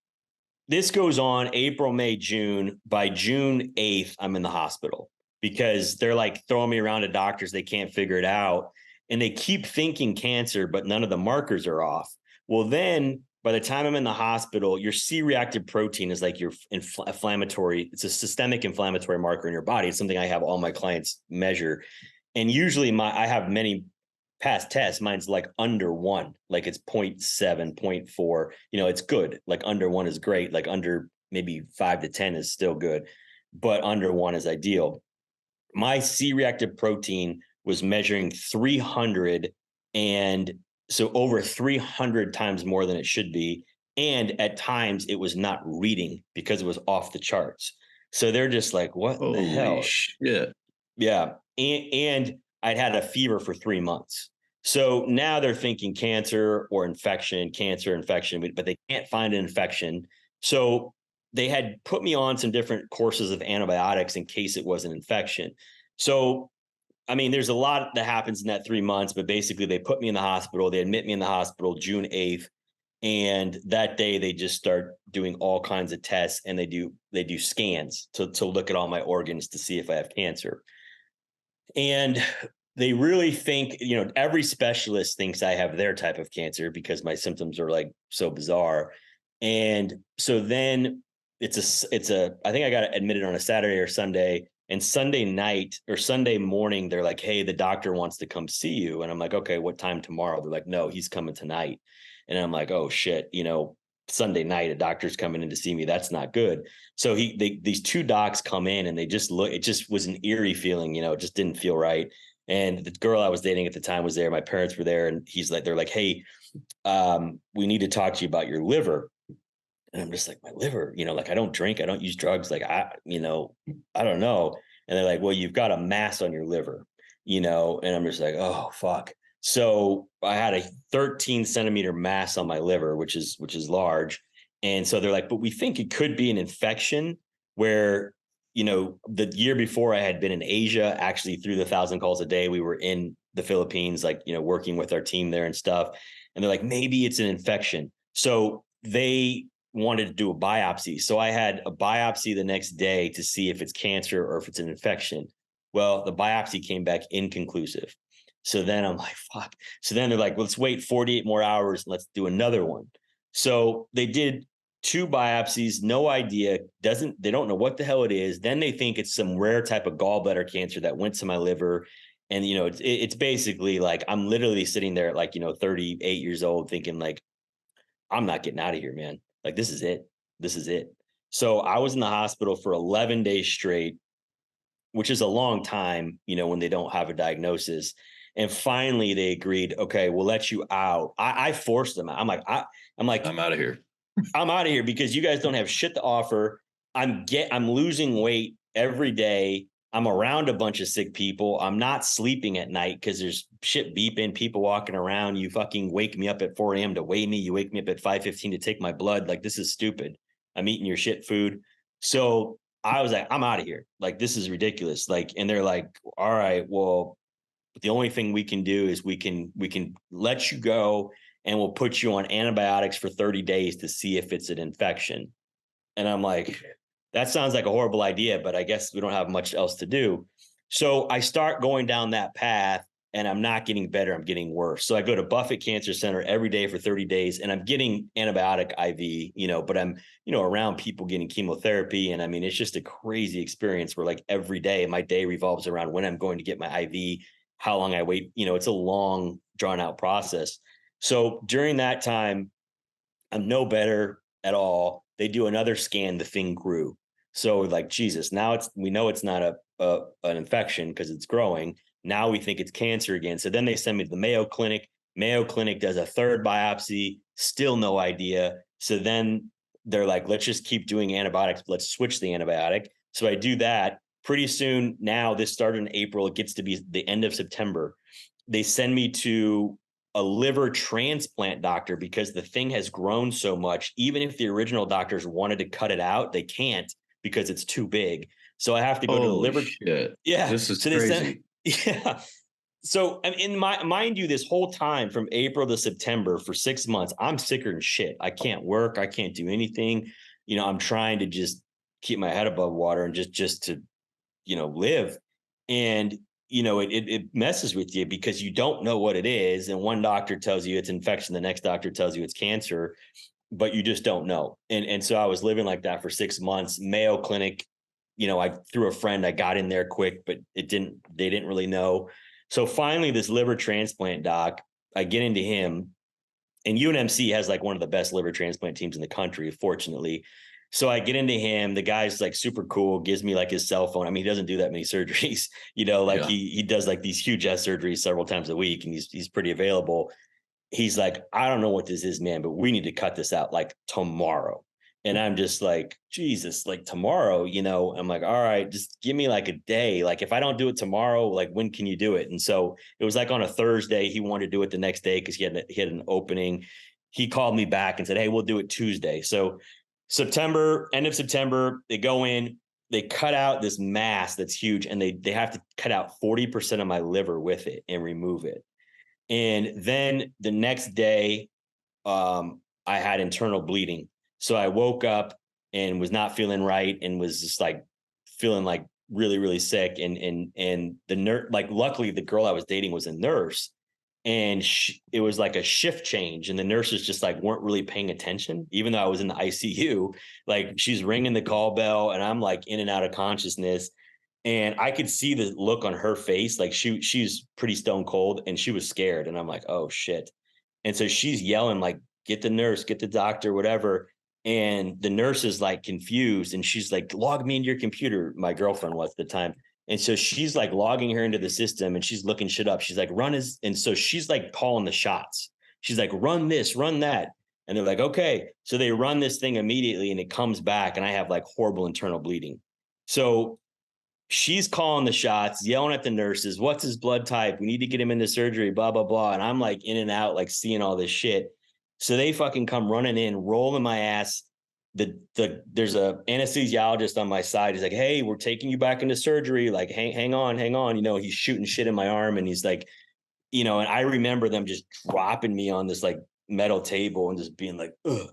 this goes on April, May, June. By June 8th, I'm in the hospital because they're like throwing me around to doctors. They can't figure it out. And they keep thinking cancer, but none of the markers are off. Well, then by the time I'm in the hospital, your C-reactive protein is like your inflammatory. It's a systemic inflammatory marker in your body. It's something I have all my clients measure. And usually I have many past tests. Mine's like under 1, like it's 0.7, 0.4. It's good. Like under 1 is great. Like under maybe 5 to 10 is still good, but under 1 is ideal. My C-reactive protein was measuring 300, and so over 300 times more than it should be. And at times it was not reading because it was off the charts. So they're just like, what the hell? Shit. Yeah. And I'd had a fever for 3 months. So now they're thinking cancer or infection, but they can't find an infection. So they had put me on some different courses of antibiotics in case it was an infection. So, I mean, there's a lot that happens in that 3 months, but basically they put me in the hospital. They admit me in the hospital June 8th. And that day they just start doing all kinds of tests, and they do scans to look at all my organs to see if I have cancer. And they really think, every specialist thinks I have their type of cancer because my symptoms are like so bizarre. And so then I think I got admitted on a Saturday or Sunday, and Sunday night or Sunday morning, they're like, hey, the doctor wants to come see you. And I'm like, okay, what time tomorrow? They're like, no, he's coming tonight. And I'm like, oh shit, Sunday night, a doctor's coming in to see me. That's not good. So these 2 docs come in, and they just look, it just was an eerie feeling, it just didn't feel right. And the girl I was dating at the time was there. My parents were there, and they're like, hey, we need to talk to you about your liver. And I'm just like, my liver, like I don't drink, I don't use drugs. Like I don't know. And they're like, well, you've got a mass on your liver, and I'm just like, oh, fuck. So I had a 13 centimeter mass on my liver, which is large. And so they're like, but we think it could be an infection where, the year before I had been in Asia, actually through the 1,000 calls a day, we were in the Philippines, like, working with our team there and stuff. And they're like, maybe it's an infection. So they wanted to do a biopsy. So I had a biopsy the next day to see if it's cancer or if it's an infection. Well, the biopsy came back inconclusive. So then I'm like, fuck. So then they're like, let's wait 48 more hours. And let's do another one. So they did 2 biopsies, no idea. They don't know what the hell it is. Then they think it's some rare type of gallbladder cancer that went to my liver. And, it's basically like, I'm literally sitting there at like, 38 years old thinking like, I'm not getting out of here, man. Like, this is it. This is it. So I was in the hospital for 11 days straight, which is a long time, when they don't have a diagnosis. And finally they agreed, okay, we'll let you out. I forced them out. I'm like, I'm out of here. I'm out of here because you guys don't have shit to offer. I'm losing weight every day. I'm around a bunch of sick people. I'm not sleeping at night because there's shit beeping, people walking around. You fucking wake me up at 4 a.m. to weigh me. You wake me up at 5:15 to take my blood. Like, this is stupid. I'm eating your shit food. So I was like, I'm out of here. Like, this is ridiculous. Like, and they're like, all right, well, the only thing we can do is we can let you go, and we'll put you on antibiotics for 30 days to see if it's an infection. And I'm like, that sounds like a horrible idea, but I guess we don't have much else to do. So I start going down that path, and I'm not getting better. I'm getting worse. So I go to Buffett Cancer Center every day for 30 days, and I'm getting antibiotic IV, but I'm, around people getting chemotherapy. And I mean, it's just a crazy experience where like every day, my day revolves around when I'm going to get my IV, how long I wait. It's a long, drawn out process. So during that time, I'm no better at all. They do another scan, the thing grew. So like, Jesus, now we know it's not an infection because it's growing. Now we think it's cancer again. So then they send me to the Mayo Clinic. Mayo Clinic does a 3rd biopsy, still no idea. So then they're like, let's just keep doing antibiotics. Let's switch the antibiotic. So I do that. Pretty soon now, this started in April. It gets to be the end of September. They send me to a liver transplant doctor because the thing has grown so much. Even if the original doctors wanted to cut it out, they can't because it's too big. So I have to go to the liver. Shit. Yeah. This is crazy. Yeah. So mind you, this whole time from April to September for 6 months, I'm sicker than shit. I can't work. I can't do anything. I'm trying to just keep my head above water and just to, live. And it messes with you because you don't know what it is. And one doctor tells you it's infection. The next doctor tells you it's cancer, but you just don't know. And so I was living like that for 6 months. Mayo Clinic, I through a friend, I got in there quick, but they didn't really know. So finally this liver transplant doc, I get into him, and UNMC has like one of the best liver transplant teams in the country, fortunately. So I get into him. The guy's like super cool, gives me like his cell phone. I mean, he doesn't do that many surgeries, he does like these huge ass surgeries several times a week, and he's pretty available. He's like, I don't know what this is, man, but we need to cut this out like tomorrow. And I'm just like, Jesus, like tomorrow, I'm like, all right, just give me like a day. Like if I don't do it tomorrow, like when can you do it? And so it was like on a Thursday, he wanted to do it the next day because he had an opening. He called me back and said, hey, we'll do it Tuesday. So end of September, they go in, they cut out this mass that's huge, and they have to cut out 40% of my liver with it and remove it. And then the next day, I had internal bleeding. So I woke up and was not feeling right and was just like feeling like really, really sick. And the nurse, like luckily the girl I was dating was a nurse, and it was like a shift change. And the nurses just like weren't really paying attention, even though I was in the ICU. Like she's ringing the call bell and I'm like in and out of consciousness. And I could see the look on her face. Like she's pretty stone cold and she was scared. And I'm like, oh shit. And so she's yelling like, get the nurse, get the doctor, whatever. And the nurse is like confused. And she's like, log me into your computer. My girlfriend was at the time. And so she's like logging her into the system and she's looking shit up. She's like, and so she's like calling the shots. She's like, run this, run that. And they're like, okay. So they run this thing immediately and it comes back and I have like horrible internal bleeding. So she's calling the shots, yelling at the nurses, what's his blood type? We need to get him into surgery, blah, blah, blah. And I'm like in and out, like seeing all this shit. So they fucking come running in, rolling my ass. There's a anesthesiologist on my side. He's like, hey, we're taking you back into surgery. Like, hang on. He's shooting shit in my arm. And he's like, and I remember them just dropping me on this like metal table and just being like, ugh.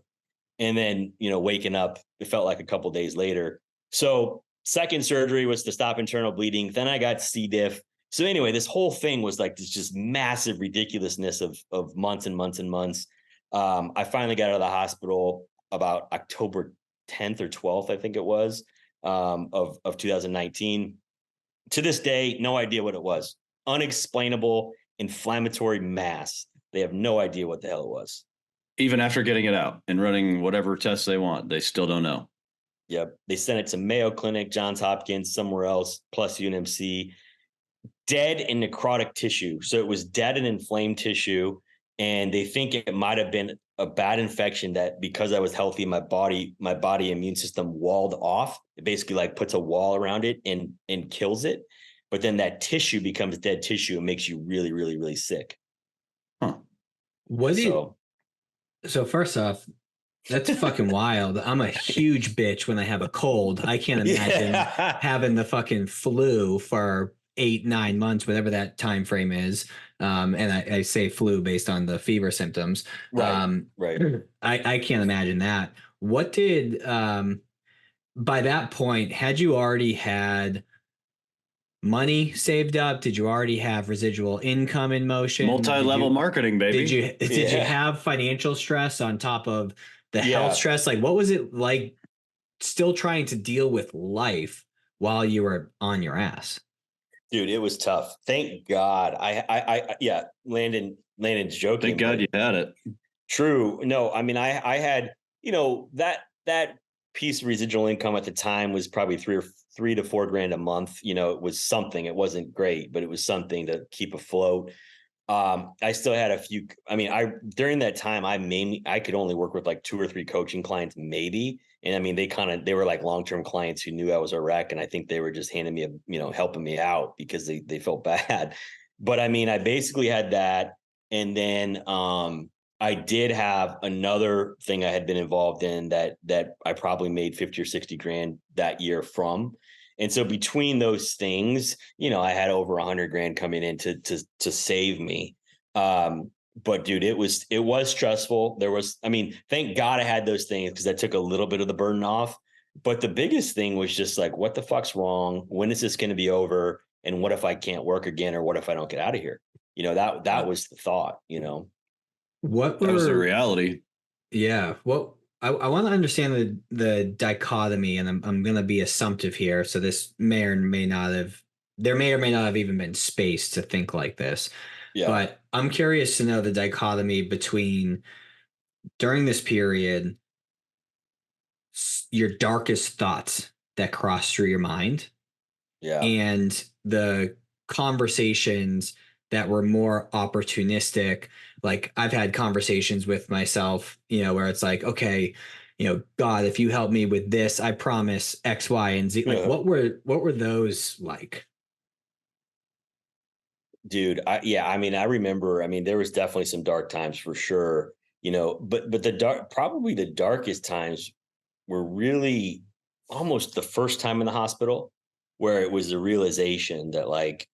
And then, waking up, it felt like a couple days later. So second surgery was to stop internal bleeding. Then I got C. diff. So anyway, this whole thing was like this just massive ridiculousness of months and months and months. I finally got out of the hospital about October 10th or 12th, I think it was, of 2019. To this day, no idea what it was. Unexplainable inflammatory mass. They have no idea what the hell it was. Even after getting it out and running whatever tests they want, they still don't know. Yep. They sent it to Mayo Clinic, Johns Hopkins, somewhere else, plus UNMC. Dead and necrotic tissue. So it was dead and inflamed tissue. And they think it might have been a bad infection that because I was healthy, my body immune system walled off. It basically like puts a wall around it and kills it. But then that tissue becomes dead tissue and makes you really, really, really sick. Huh. So first off, that's fucking wild. I'm a huge bitch when I have a cold. I can't imagine having the fucking flu for 8-9 months, whatever that time frame is. And I say flu based on the fever symptoms. Right. I can't imagine that. What did by that point, had you already had money saved up? Did you already have residual income in motion? Multi-level marketing, baby. Did you have financial stress on top of the health stress? Like, what was it like still trying to deal with life while you were on your ass? Dude, it was tough. Thank God. Landon's joking. Thank God you had it. True. No, I mean, I had, that piece of residual income at the time was probably $3 to $4 grand a month. It was something. It wasn't great, but it was something to keep afloat. I still had a few. I mean, during that time, I could only work with like 2 or 3 coaching clients, maybe. And I mean, they were like long-term clients who knew I was a wreck. And I think they were just handing me helping me out because they felt bad. But I mean, I basically had that. And then I did have another thing I had been involved in that I probably made 50 or 60 grand that year from. And so between those things, I had over 100 grand coming in to save me. But dude, it was stressful. Thank God I had those things because that took a little bit of the burden off. But the biggest thing was just like, what the fuck's wrong? When is this going to be over? And what if I can't work again? Or what if I don't get out of here? That was the thought, What That was the were, reality. yeah, well, I want to understand the dichotomy, and I'm going to be assumptive here. So this may or may not have, there may or may not have even been space to think like this. Yeah. But I'm curious to know the dichotomy between during this period, your darkest thoughts that cross through your mind Yeah. and the conversations that were more opportunistic. Like I've had conversations with myself, where it's like, okay, God, if you help me with this, I promise X, Y, and Z. Like, what were those like? Dude, I mean, I remember, there was definitely some dark times for sure, but probably the darkest times were really almost the first time in the hospital, where it was the realization that, like,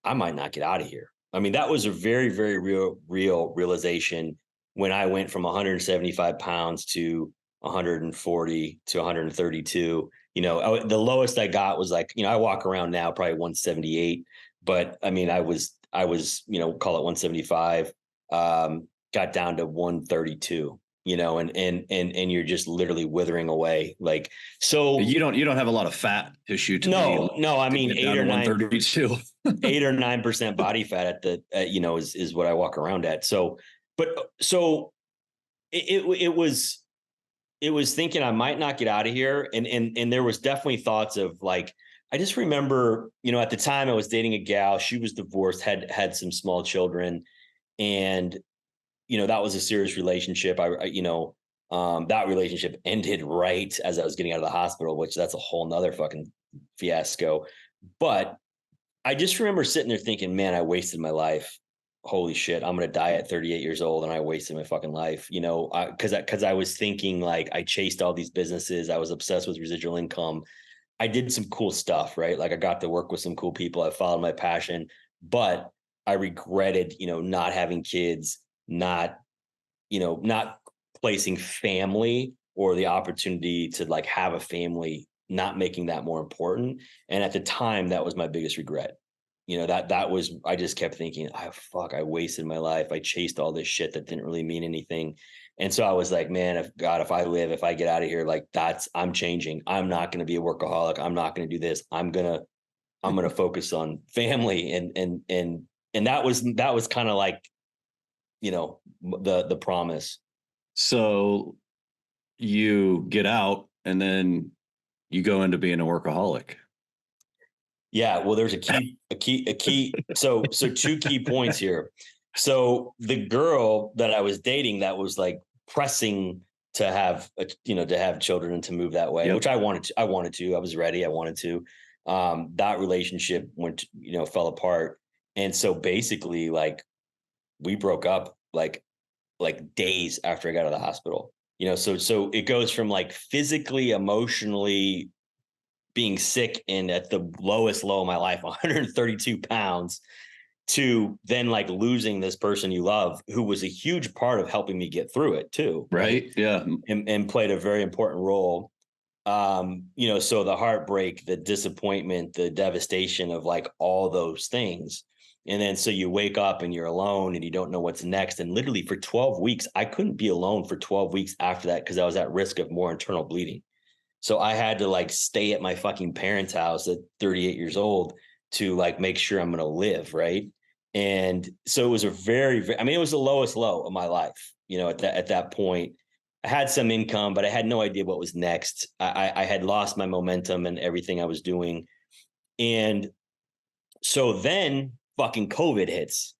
I might not get out of here. I mean, that was a very, very real realization when I went from 175 pounds to 140 to 132. The lowest I got was like, I walk around now probably 178, but I mean, I was, call it 175, got down to 132, and you're just literally withering away. Like, so You don't have a lot of fat tissue to no, I to mean, get down to 132. 8 or 9% body fat at the, is what I walk around at. So, it was thinking I might not get out of here. And there was definitely thoughts of, like, I just remember, at the time I was dating a gal, she was divorced, had some small children. And, that was a serious relationship. That relationship ended right as I was getting out of the hospital, which that's a whole nother fucking fiasco. But I just remember sitting there thinking, man, I wasted my life. Holy shit, I'm going to die at 38 years old and I wasted my fucking life, because I was thinking, like, I chased all these businesses. I was obsessed with residual income. I did some cool stuff, right? Like, I got to work with some cool people. I followed my passion, but I regretted, not having kids, not placing family or the opportunity to, like, have a family, not making that more important. And at the time, that was my biggest regret. That was, I just kept thinking, I wasted my life. I chased all this shit that didn't really mean anything. And so I was like, man, if I get out of here, like, I'm changing. I'm not going to be a workaholic. I'm not going to do this. I'm going to focus on family. And that was kind of like, the promise. So you get out and then you go into being a workaholic. Yeah, well, there's a key. So two key points here. So the girl that I was dating, that was, like, pressing to have, to have children and to move that way, Yep. which I wanted to. I was ready. I wanted to. That relationship fell apart, and so basically, like, we broke up like days after I got out of the hospital. So it goes from, like, physically, emotionally being sick and at the lowest low of my life, 132 pounds, to then, like, losing this person you love, who was a huge part of helping me get through it too. Right. Yeah. And played a very important role. So the heartbreak, the disappointment, the devastation of, like, all those things. And then so you wake up and you're alone and you don't know what's next. And literally for 12 weeks, I couldn't be alone for 12 weeks after that, because I was at risk of more internal bleeding. So I had to, like, stay at my fucking parents' house at 38 years old to, like, make sure I'm going to live. Right. And so it was a it was the lowest low of my life. At that point, I had some income, but I had no idea what was next. I had lost my momentum and everything I was doing. And so then fucking COVID hits.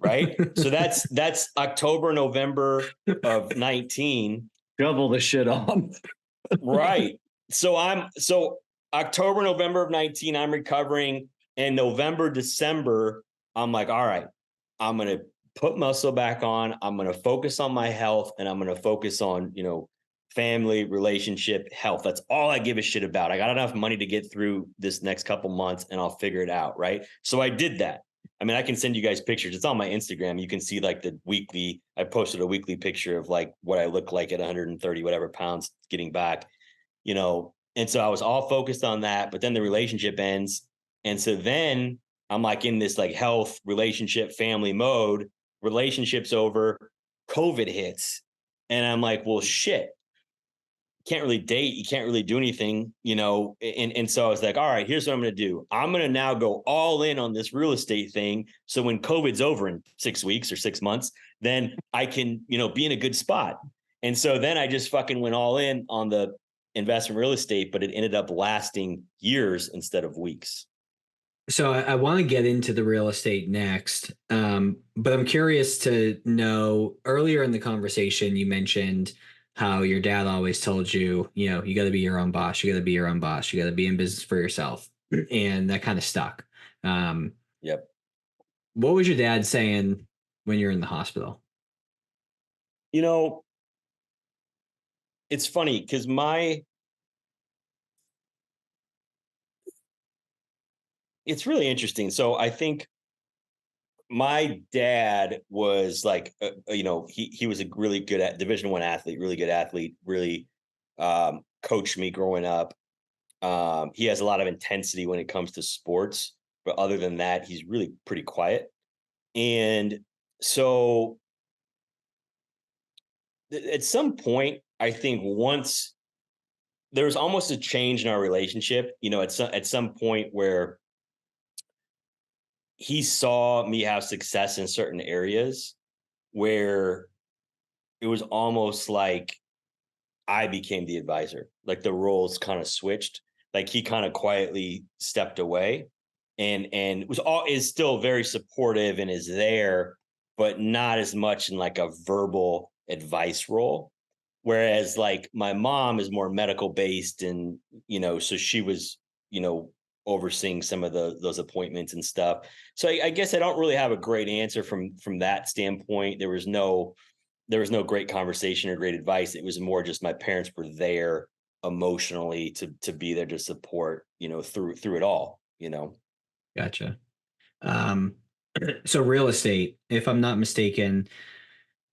Right. So that's October, November of 19. Shovel the shit on. Right. So October, November of 19, I'm recovering. And November, December, I'm like, all right, I'm going to put muscle back on. I'm going to focus on my health, and I'm going to focus on, family, relationship, health. That's all I give a shit about. I got enough money to get through this next couple months and I'll figure it out. Right. So I did that. I mean, I can send you guys pictures. It's on my Instagram. You can see, like, I posted a weekly picture of, like, what I look like at 130 whatever pounds getting back, and so I was all focused on that. But then the relationship ends, And so then I'm like in this like health, relationship, family mode, relationships over, COVID hits. And I'm like, well, shit, can't really date. You can't really do anything, you know? And so I was like, all right, here's what I'm going to do. I'm going to now go all in on this real estate thing. So when COVID's over in 6 weeks or 6 months, then I can, you know, be in a good spot. And so then I just fucking went all in on the investment real estate, but it ended up lasting years instead of weeks. So I want to get into the real estate next, but I'm curious to know, earlier in the conversation, you mentioned how your dad always told you, you know, you got to be your own boss. You got to be your own boss. You got to be in business for yourself. And that kind of stuck. Yep. What was your dad saying when you're in the hospital? You know, it's funny because it's really interesting. So I think my dad was like, you know, he was a really good at Division I athlete, really good athlete, really coached me growing up. He has a lot of intensity when it comes to sports, but other than that, he's really pretty quiet. And so at some point, I think once there was almost a change in our relationship, you know, at some point where he saw me have success in certain areas where it was almost like I became the advisor. Like the roles kind of switched. Like he kind of quietly stepped away and is still very supportive and is there, but not as much in like a verbal advice role. Whereas like my mom is more medical based and, you know, so she was, you know, overseeing some of those appointments and stuff. So I guess I don't really have a great answer from that standpoint. There was no great conversation or great advice. It was more just my parents were there emotionally to be there to support, you know, through it all, you know. Gotcha. Um, so real estate, if I'm not mistaken,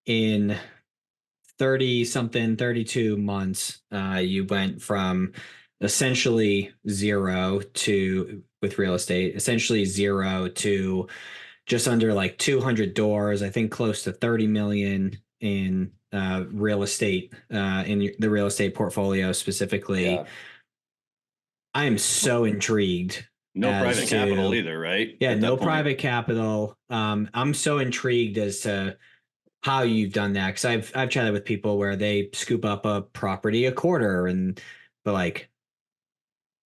in 30 something, 32 months, you went from essentially zero to, with real estate, essentially zero to just under like 200 doors, I think close to 30 million in real estate, in the real estate portfolio specifically. Yeah. I am so intrigued. No private capital either, right? Yeah, At no that point. private capital. I'm so intrigued as to how you've done that, because I've chatted with people where they scoop up a property a quarter, but like,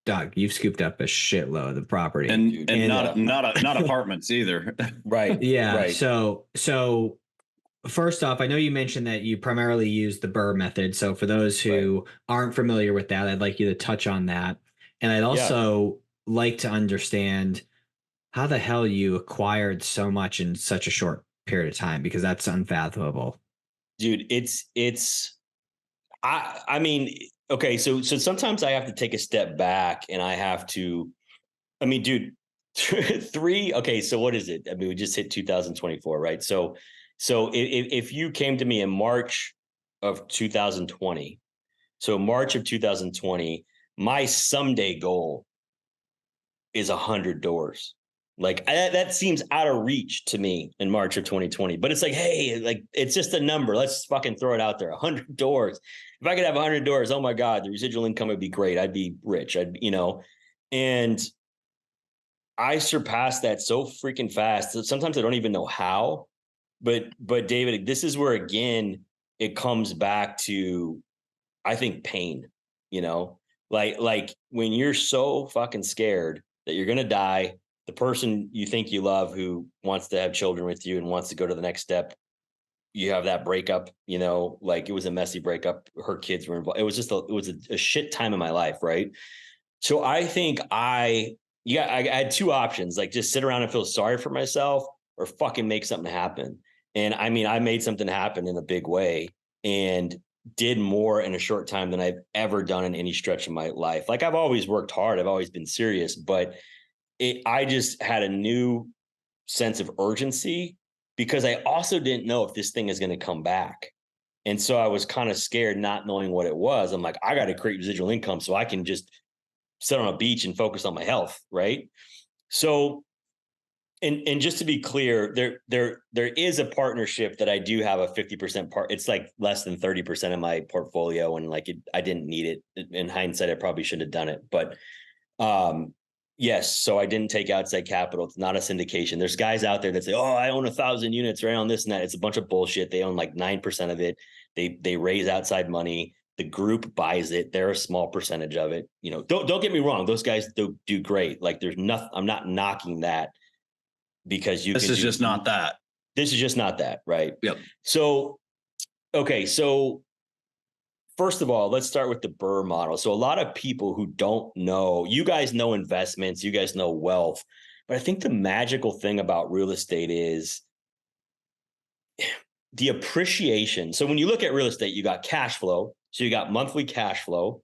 Doug, you've scooped up a shitload of property, and not apartments either. Right. Yeah. Right. So first off, I know you mentioned that you primarily use the BRRR method. So for those who aren't familiar with that, I'd like you to touch on that. And I'd also like to understand how the hell you acquired so much in such a short period of time, because that's unfathomable. Dude, I mean, okay, so sometimes I have to take a step back and I have to, I mean, dude, okay, so what is it? I mean, we just hit 2024, right? So if you came to me in March of 2020, so March of 2020, my someday goal is 100 doors. Like that seems out of reach to me in March of 2020, but it's like, hey, like it's just a number. Let's fucking throw it out there. 100 doors. If I could have 100 doors, oh my God, the residual income would be great. I'd be rich. You know, and I surpassed that so freaking fast. Sometimes I don't even know how, but David, this is where, again, it comes back to, I think, pain, you know, like when you're so fucking scared that you're going to die, the person you think you love who wants to have children with you and wants to go to the next step, you have that breakup, you know, like it was a messy breakup. Her kids were involved. It was just a shit time in my life. Right. So I think I had two options, like just sit around and feel sorry for myself or fucking make something happen. And I mean, I made something happen in a big way and did more in a short time than I've ever done in any stretch of my life. Like I've always worked hard. I've always been serious, but I just had a new sense of urgency because I also didn't know if this thing is going to come back. And so I was kind of scared, not knowing what it was. I'm like, I got to create residual income so I can just sit on a beach and focus on my health. Right. So, and just to be clear, there is a partnership that I do have a 50% part. It's like less than 30% of my portfolio, and like I didn't need it. In hindsight, I probably should have done it, but yes. So I didn't take outside capital. It's not a syndication. There's guys out there that say, "Oh, I own 1,000 units, right?" On this and that. It's a bunch of bullshit. They own like 9% of it. They raise outside money. The group buys it. They're a small percentage of it. You know, don't get me wrong. Those guys do great. Like there's nothing. I'm not knocking that, because this is just not that. This is just not that, right? Yep. So, okay. So first of all, let's start with the BRRRR model. So a lot of people who don't know, you guys know investments, you guys know wealth, but I think the magical thing about real estate is the appreciation. So when you look at real estate, you got cash flow. So you got monthly cash flow.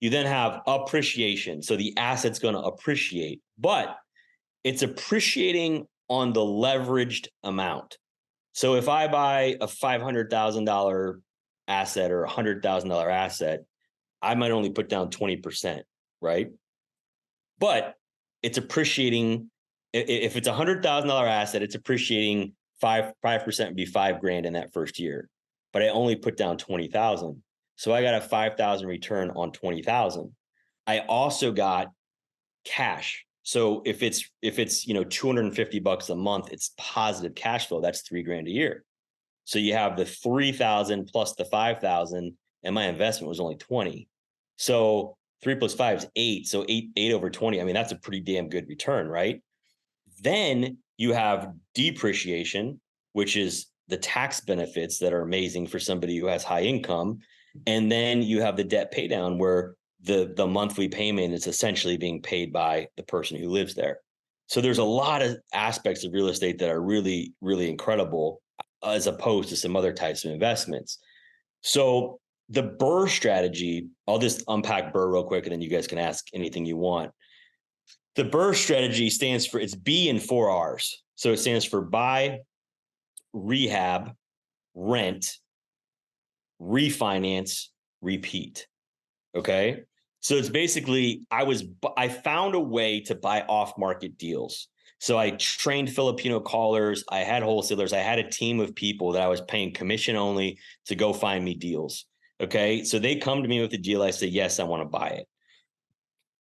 You then have appreciation. So the asset's going to appreciate, but it's appreciating on the leveraged amount. So if I buy a $500,000 asset or $100,000 asset, I might only put down 20%, right? But it's appreciating. If it's a $100,000 asset, it's appreciating 5% would be $5,000 in that first year. But I only put down 20,000. So I got a 5,000 return on 20,000. I also got cash. So if it's $250 a month, it's positive cash flow. That's $3,000 a year. So you have the 3,000 plus the 5,000, and my investment was only 20. So 3 plus 5 is 8. So 8 over 20. I mean, that's a pretty damn good return, right? Then you have depreciation, which is the tax benefits that are amazing for somebody who has high income. And then you have the debt pay down, where the monthly payment is essentially being paid by the person who lives there. So there's a lot of aspects of real estate that are really, really incredible, as opposed to some other types of investments. So the BRRRR strategy, I'll just unpack BRRRR real quick, and then you guys can ask anything you want. The BRRRR strategy stands for, it's B and 4 R's. So it stands for buy, rehab, rent, refinance, repeat. Okay. So it's basically, I found a way to buy off market deals. So I trained Filipino callers. I had wholesalers. I had a team of people that I was paying commission only to go find me deals. Okay. So they come to me with a deal. I say, yes, I want to buy it.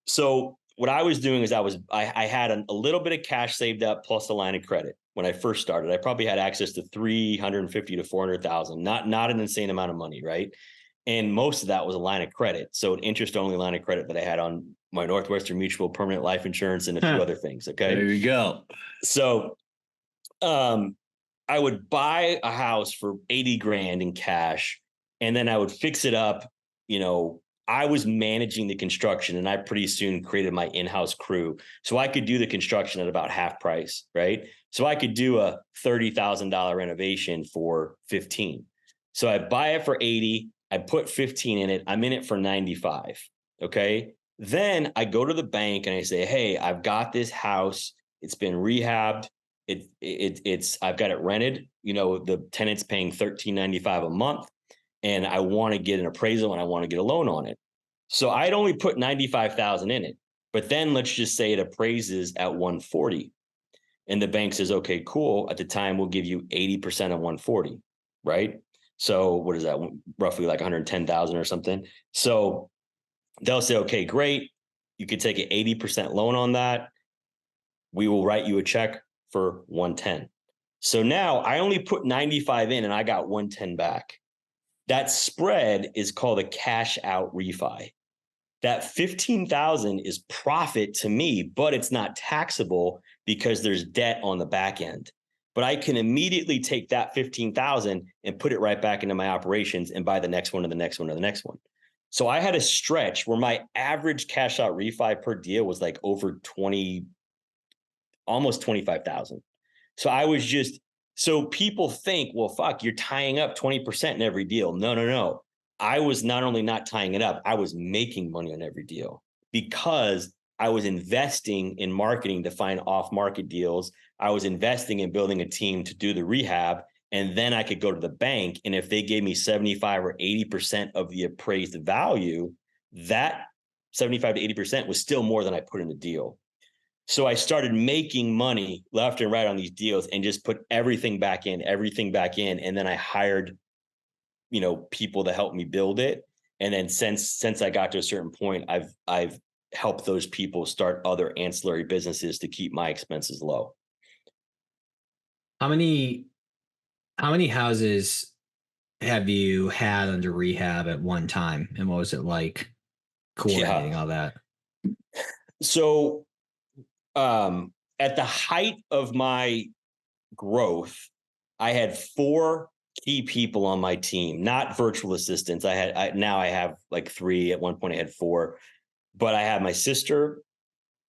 So what I was doing is I had a little bit of cash saved up plus a line of credit. When I first started, I probably had access to 350 to 400,000, not an insane amount of money. Right. And most of that was a line of credit. So an interest only line of credit that I had on my Northwestern Mutual permanent life insurance and a few other things. Okay. There you go. So, I would buy a house for 80 grand in cash, and then I would fix it up. I was managing the construction, and I pretty soon created my in-house crew. So I could do the construction at about half price, right? So I could do a $30,000 renovation for 15. So I buy it for 80. I put 15 in it. I'm in it for 95. Okay. Then I go to the bank and I say, hey, I've got this house. It's been rehabbed. I've got it rented. The tenant's paying $1,395 a month, and I want to get an appraisal and I want to get a loan on it. So I'd only put 95,000 in it, but then let's just say it appraises at 140, and the bank says, okay, cool. At the time, we'll give you 80% of 140, right? So what is that? Roughly like 110,000 or something. So they'll say, okay, great. You could take an 80% loan on that. We will write you a check for 110. So now I only put 95 in and I got 110 back. That spread is called a cash out refi. That 15,000 is profit to me, but it's not taxable because there's debt on the back end. But I can immediately take that 15,000 and put it right back into my operations and buy the next one and the next one and the next one. So I had a stretch where my average cash out refi per deal was like over 20, almost 25,000. So people think, well, fuck, you're tying up 20% in every deal. No. I was not only not tying it up, I was making money on every deal because I was investing in marketing to find off-market deals. I was investing in building a team to do the rehab, and then I could go to the bank, and if they gave me 75 or 80% of the appraised value, that 75 to 80% was still more than I put in the deal. So I started making money left and right on these deals and just put everything back in. And then I hired, people to help me build it. And then since I got to a certain point, I've helped those people start other ancillary businesses to keep my expenses low. How many houses have you had under rehab at one time, and what was it like coordinating all that? So at the height of my growth, I had 4 key people on my team, not virtual assistants. Now I have like 3. At one point I had 4, but I had my sister,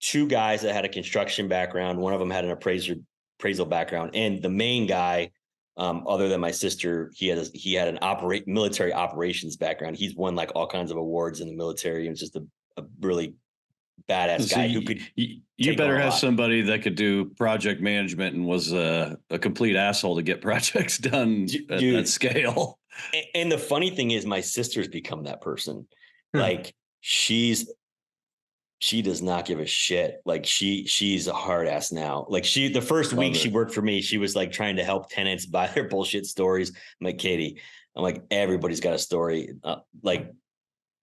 2 guys that had a construction background. One of them had an appraisal background, and the main guy, other than my sister, he had an military operations background. He's won like all kinds of awards in the military, and was just a really badass guy who could. You better have somebody that could do project management and was a complete asshole to get projects done at that scale. And the funny thing is, my sister's become that person. Like she does not give a shit. Like she's a hard ass now. Like the first week she worked for me, she was like trying to help tenants buy their bullshit stories. I'm like, Katie, everybody's got a story.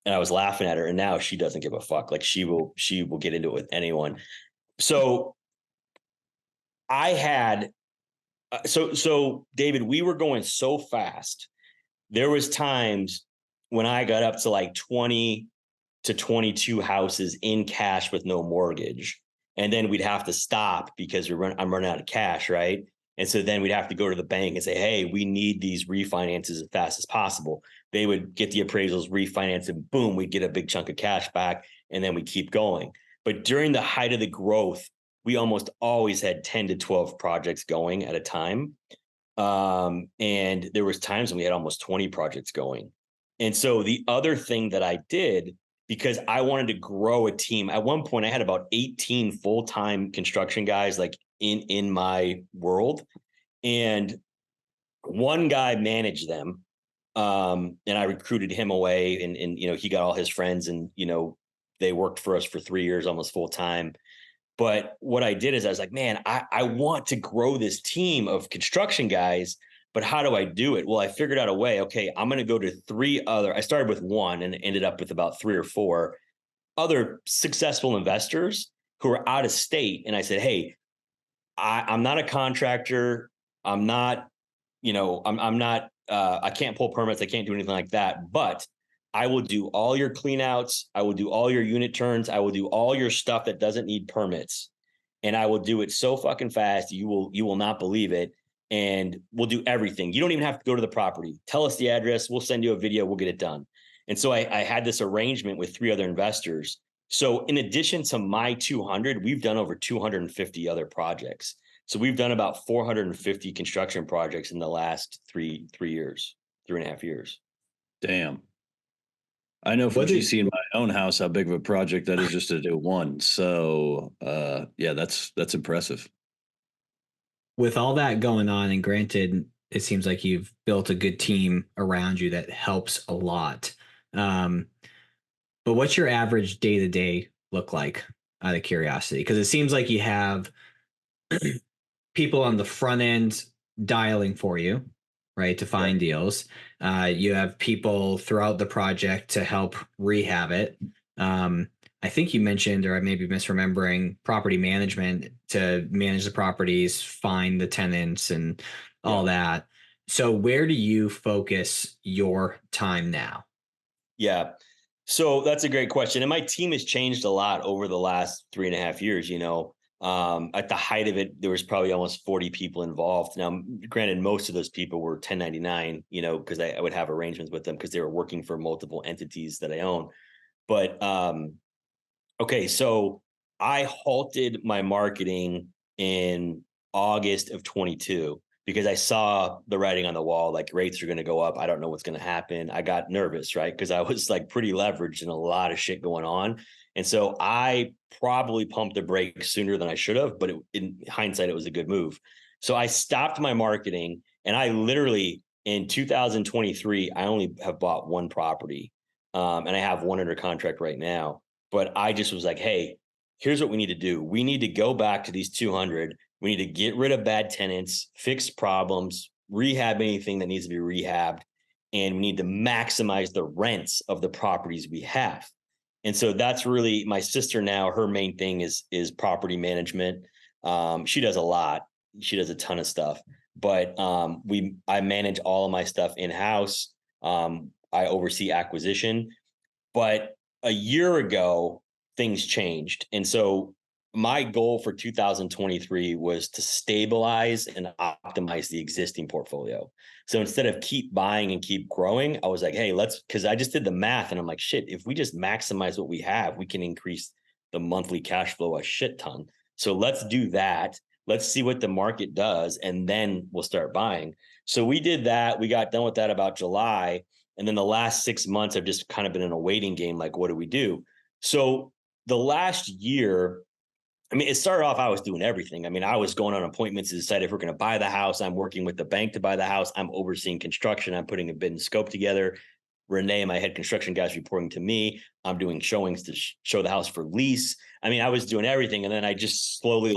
And I was laughing at her, and now she doesn't give a fuck. Like she will get into it with anyone. So I had, so David, we were going so fast. There was times when I got up to like 20 to 22 houses in cash with no mortgage. And then we'd have to stop because I'm running out of cash. Right. And so then we'd have to go to the bank and say, hey, we need these refinances as fast as possible. They would get the appraisals, refinance, and boom, we'd get a big chunk of cash back, and then we keep going. But during the height of the growth, we almost always had 10 to 12 projects going at a time. And there was times when we had almost 20 projects going. And so the other thing that I did, because I wanted to grow a team, at one point I had about 18 full-time construction guys like in my world, and one guy managed them. And I recruited him away, and he got all his friends, and they worked for us for 3 years, almost full time. But what I did is I was like, man, I want to grow this team of construction guys, but how do I do it? Well, I figured out a way. Okay, I'm going to go to 3 other. I started with 1 and ended up with about 3 or 4 other successful investors who are out of state. And I said, hey, I'm not a contractor. I'm not, I'm not, I can't pull permits. I can't do anything like that, but I will do all your clean outs. I will do all your unit turns. I will do all your stuff that doesn't need permits. And I will do it so fucking fast. You will not believe it. And we'll do everything. You don't even have to go to the property. Tell us the address. We'll send you a video. We'll get it done. And so I had this arrangement with 3 other investors. So in addition to my 200, we've done over 250 other projects. So we've done about 450 construction projects in the last 3.5 years. Damn. I know from GC in my own house how big of a project that is just to do one. So yeah, that's impressive. With all that going on, and granted, it seems like you've built a good team around you that helps a lot. But what's your average day-to-day look like, out of curiosity? Because it seems like you have people on the front end dialing for you, right, to find deals. You have people throughout the project to help rehab it. I think you mentioned, or I may be misremembering, property management to manage the properties, find the tenants, and all that. So where do you focus your time now? Yeah. So that's a great question. And my team has changed a lot over the last 3.5 years. At the height of it, there was probably almost 40 people involved. Now, granted, most of those people were 1099, because I would have arrangements with them because they were working for multiple entities that I own. But okay, so I halted my marketing in August of 22 because I saw the writing on the wall, like rates are going to go up. I don't know what's going to happen. I got nervous, right? Because I was like pretty leveraged and a lot of shit going on. And so I probably pumped the brakes sooner than I should have, but in hindsight, it was a good move. So I stopped my marketing, and I literally in 2023, I only have bought 1 property, and I have 1 under contract right now. But I just was like, hey, here's what we need to do. We need to go back to these 200. We need to get rid of bad tenants, fix problems, rehab anything that needs to be rehabbed. And we need to maximize the rents of the properties we have. And so that's really my sister now. Her main thing is property management. She does a lot. She does a ton of stuff. But I manage all of my stuff in-house. I oversee acquisition. But a year ago, things changed. And so my goal for 2023 was to stabilize and optimize the existing portfolio. So instead of keep buying and keep growing, I was like, hey, because I just did the math and I'm like, shit, if we just maximize what we have, we can increase the monthly cash flow a shit ton. So let's do that. Let's see what the market does, and then we'll start buying. So we did that. We got done with that about July. And then the last 6 months, I've just kind of been in a waiting game. Like, what do we do? So the last year, I mean, it started off, I was doing everything. I mean, I was going on appointments to decide if we're going to buy the house. I'm working with the bank to buy the house. I'm overseeing construction. I'm putting a bid and scope together. Renee, my head construction guy, is reporting to me. I'm doing showings to show the house for lease. I mean, I was doing everything. And then I just slowly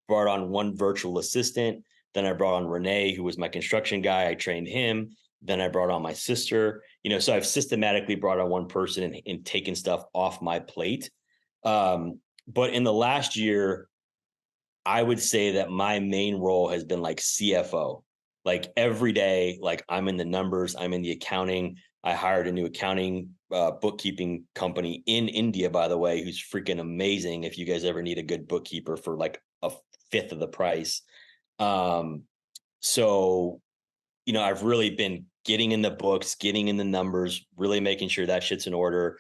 brought on one virtual assistant. Then I brought on Renee, who was my construction guy. I trained him. Then I brought on my sister, so I've systematically brought on one person and taken stuff off my plate. But in the last year, I would say that my main role has been like CFO. Like every day, like I'm in the numbers, I'm in the accounting. I hired a new accounting bookkeeping company in India, by the way, who's freaking amazing. If you guys ever need a good bookkeeper for like a fifth of the price. So, I've really been getting in the books, getting in the numbers, really making sure that shit's in order.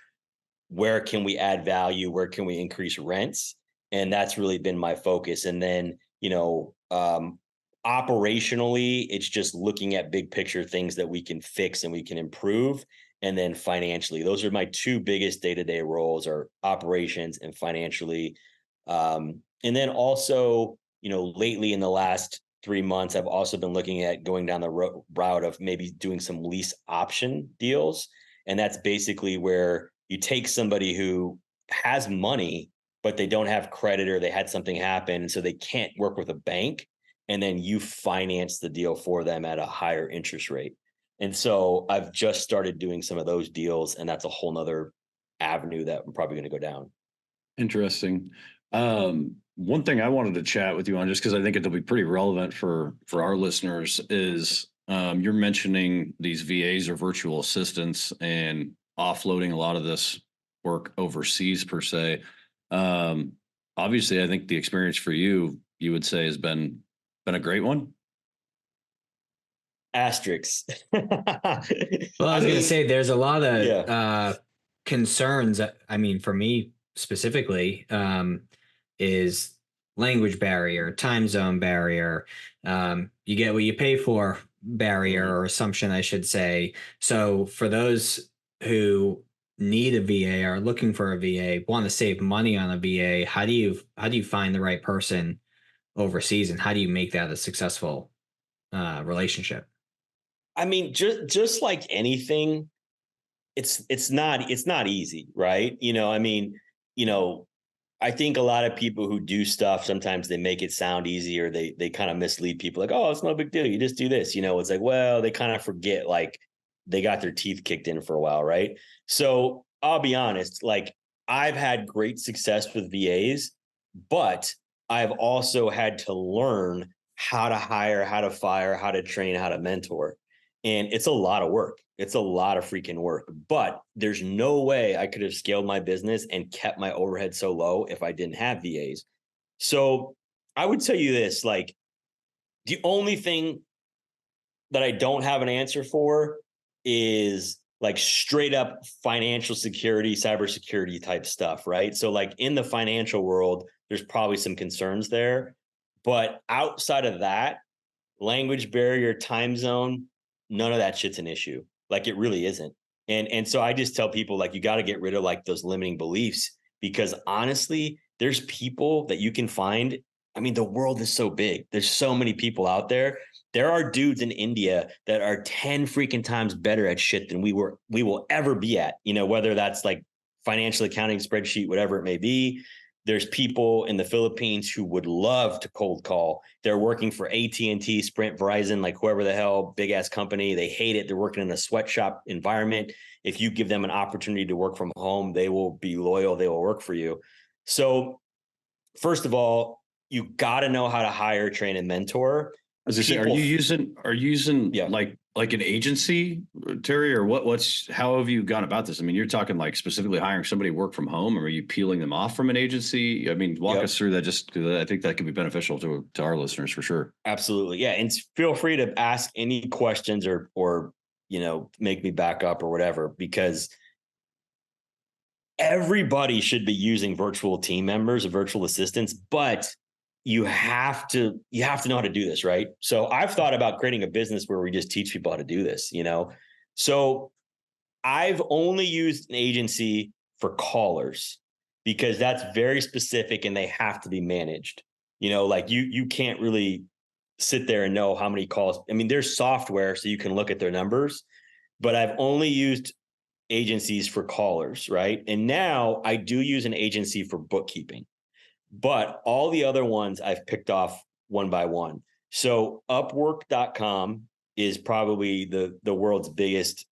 Where can we add value? Where can we increase rents? And that's really been my focus. And then, operationally, it's just looking at big picture things that we can fix and we can improve. And then financially, those are my two biggest day-to-day roles, are operations and financially. And then also, lately in the last 3 months, I've also been looking at going down the route of maybe doing some lease option deals. And that's basically where you take somebody who has money, but they don't have credit, or they had something happen, so they can't work with a bank. And then you finance the deal for them at a higher interest rate. And so I've just started doing some of those deals, and that's a whole nother avenue that I'm probably going to go down. Interesting. One thing I wanted to chat with you on, just because I think it'll be pretty relevant for our listeners, is you're mentioning these VAs or virtual assistants and offloading a lot of this work overseas per se. Obviously, I think the experience for you would say has been a great one. Asterisks. Well, I was going to say there's a lot of concerns. I mean, for me specifically, is language barrier, time zone barrier, you get what you pay for barrier, or assumption, I should say. So for those who need a VA, or looking for a VA, want to save money on a VA, how do you find the right person overseas, and how do you make that a successful relationship? I mean, just like anything, it's not easy, right? I think a lot of people who do stuff, sometimes they make it sound easy, or they kind of mislead people, like, oh, it's no big deal, you just do this. It's like, well, they kind of forget, like, they got their teeth kicked in for a while, right? So I'll be honest, like, I've had great success with VAs, but I've also had to learn how to hire, how to fire, how to train, how to mentor. And it's a lot of work. It's a lot of freaking work, but there's no way I could have scaled my business and kept my overhead so low if I didn't have VAs. So I would tell you this, like, the only thing that I don't have an answer for is like straight up financial security, cybersecurity type stuff, right? So like in the financial world, there's probably some concerns there, but outside of that, language barrier, time zone, none of that shit's an issue. Like, it really isn't. And so I just tell people, like, you got to get rid of like those limiting beliefs, because honestly, there's people that you can find. I mean, the world is so big. There's so many people out there. There are dudes in India that are 10 freaking times better at shit than we will ever be at, whether that's like financial accounting, spreadsheet, whatever it may be. There's people in the Philippines who would love to cold call. They're working for AT&T, Sprint, Verizon, like whoever the hell, big ass company. They hate it. They're working in a sweatshop environment. If you give them an opportunity to work from home, they will be loyal. They will work for you. So first of all, you got to know how to hire, train, and mentor. As I say, are you using Yeah. like an agency, Terry, or how have you gone about this? I mean, you're talking like specifically hiring somebody to work from home, or are you peeling them off from an agency? I mean, walk us through that, just because I think that could be beneficial to our listeners for sure. Absolutely. Yeah. And feel free to ask any questions or, make me back up or whatever, because everybody should be using virtual team members or virtual assistants, but you have to know how to do this, right? So I've thought about creating a business where we just teach people how to do this, So I've only used an agency for callers because that's very specific and they have to be managed. Like you can't really sit there and know how many calls. I mean, there's software so you can look at their numbers, but I've only used agencies for callers, right? And now I do use an agency for bookkeeping. But all the other ones I've picked off one by one. So Upwork.com is probably the world's biggest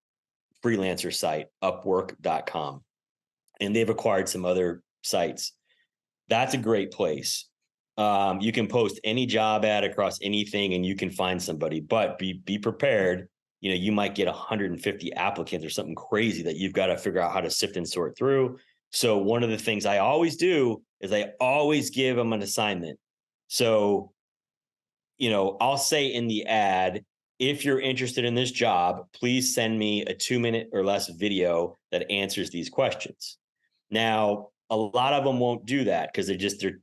freelancer site, Upwork.com. And they've acquired some other sites. That's a great place. You can post any job ad across anything and you can find somebody, but be prepared. You might get 150 applicants or something crazy that you've got to figure out how to sift and sort through. So one of the things I always do is I always give them an assignment. So, I'll say in the ad, if you're interested in this job, please send me a 2-minute or less video that answers these questions. Now, a lot of them won't do that because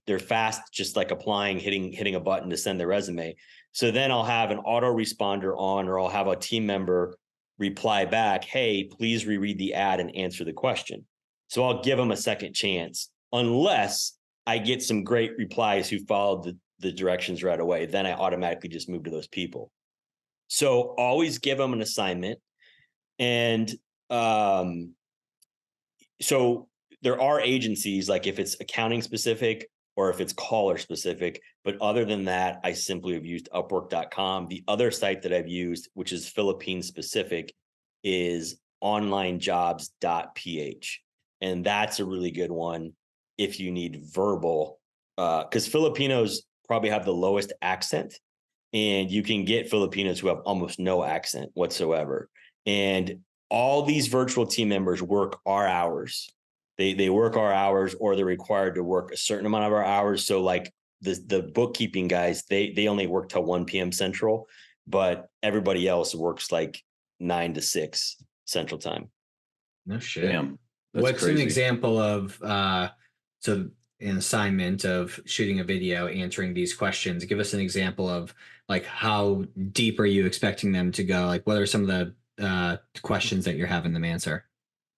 they're fast, just like applying, hitting a button to send their resume. So then I'll have an autoresponder on, or I'll have a team member reply back, hey, please reread the ad and answer the question. So I'll give them a second chance, unless I get some great replies who followed the directions right away. Then I automatically just move to those people. So always give them an assignment. And so there are agencies, like if it's accounting specific or if it's caller specific. But other than that, I simply have used Upwork.com. The other site that I've used, which is Philippine specific, is onlinejobs.ph. And that's a really good one if you need verbal, because Filipinos probably have the lowest accent, and you can get Filipinos who have almost no accent whatsoever. And all these virtual team members work our hours. They work our hours, or they're required to work a certain amount of our hours. So like the bookkeeping guys, they only work till 1 p.m. Central, but everybody else works like 9 to 6 Central Time. No shit. Damn. What's crazy. an example of so an assignment of shooting a video, answering these questions? Give us an example of like how deep are you expecting them to go? Like what are some of the questions that you're having them answer?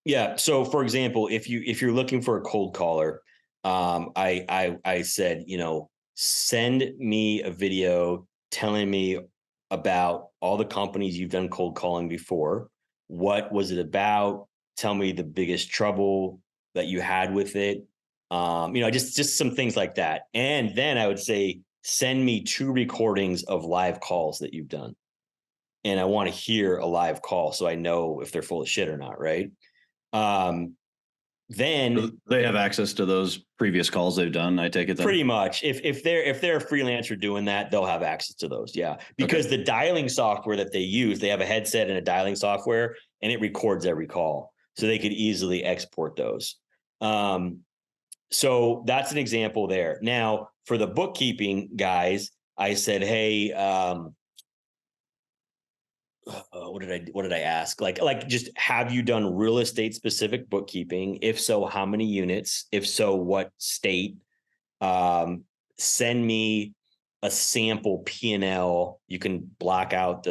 Yeah. So for example, if you're looking for a cold caller, I said, send me a video telling me about all the companies you've done cold calling before. What was it about? Tell me the biggest trouble that you had with it. Just some things like that. And then I would say, send me 2 recordings of live calls that you've done. And I want to hear a live call so I know if they're full of shit or not. Right. Then they have access to those previous calls they've done. I take it then? Pretty much. If they're a freelancer doing that, they'll have access to those. Yeah. Because the dialing software that they use, they have a headset and a dialing software, and it records every call. So they could easily export those. So that's an example there. Now, for the bookkeeping guys, I said, hey, what did I ask? Like just, have you done real estate specific bookkeeping? If so, how many units? If so, what state? Send me a sample P&L. You can block out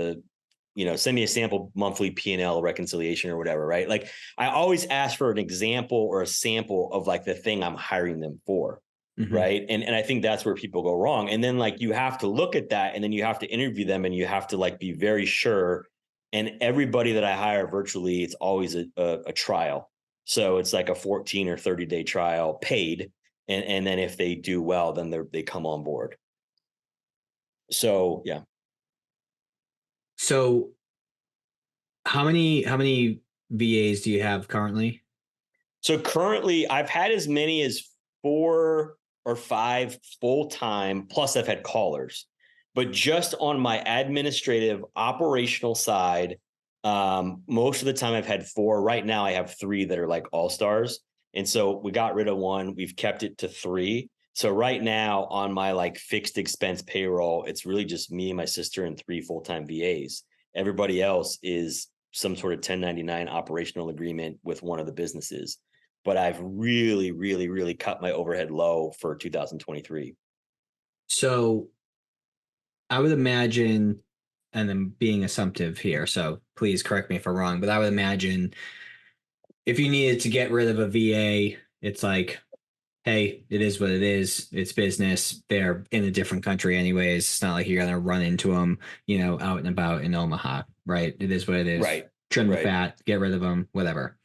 send me a sample monthly P&L reconciliation or whatever, right? Like I always ask for an example or a sample of like the thing I'm hiring them for. Mm-hmm. Right. And I think that's where people go wrong. And then like you have to look at that, and then you have to interview them, and you have to like be very sure. And everybody that I hire virtually, it's always a trial. So it's like a 14 or 30-day trial paid. And then if they do well, then they come on board. So, yeah. So how many VAs do you have currently? So currently I've had as many as 4 or 5 full-time, plus I've had callers. But just on my administrative operational side, most of the time I've had 4. Right now I have 3 that are like all-stars. And so we got rid of 1, we've kept it to 3. So right now on my like fixed expense payroll, it's really just me and my sister and 3 full-time VAs. Everybody else is some sort of 1099 operational agreement with one of the businesses. But I've really, really, really cut my overhead low for 2023. So I would imagine, and I'm being assumptive here, so please correct me if I'm wrong, but I would imagine if you needed to get rid of a VA, it's like, hey, it is what it is. It's business. They're in a different country anyways. It's not like you're going to run into them, out and about in Omaha, right? It is what it is. Right. Trim the fat, get rid of them, whatever.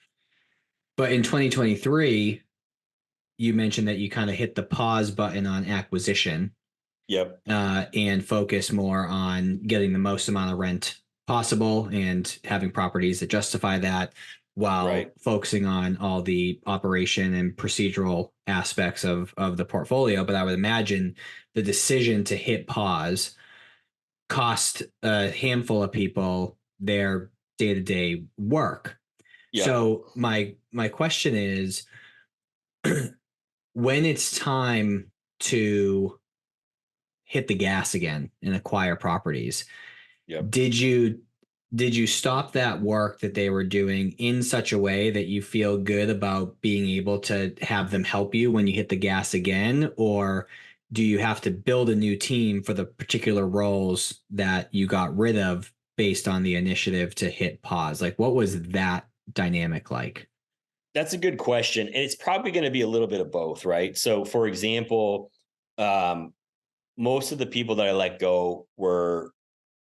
But in 2023, you mentioned that you kind of hit the pause button on acquisition. Yep. And focus more on getting the most amount of rent possible and having properties that justify that, while focusing on all the operation and procedural aspects of the portfolio. But I would imagine the decision to hit pause cost a handful of people their day-to-day work. Yep. So my question is, when it's time to hit the gas again and acquire properties, did you stop that work that they were doing in such a way that you feel good about being able to have them help you when you hit the gas again? Or do you have to build a new team for the particular roles that you got rid of based on the initiative to hit pause? Like, what was that dynamic like? That's a good question. And it's probably going to be a little bit of both, right? So for example, most of the people that I let go were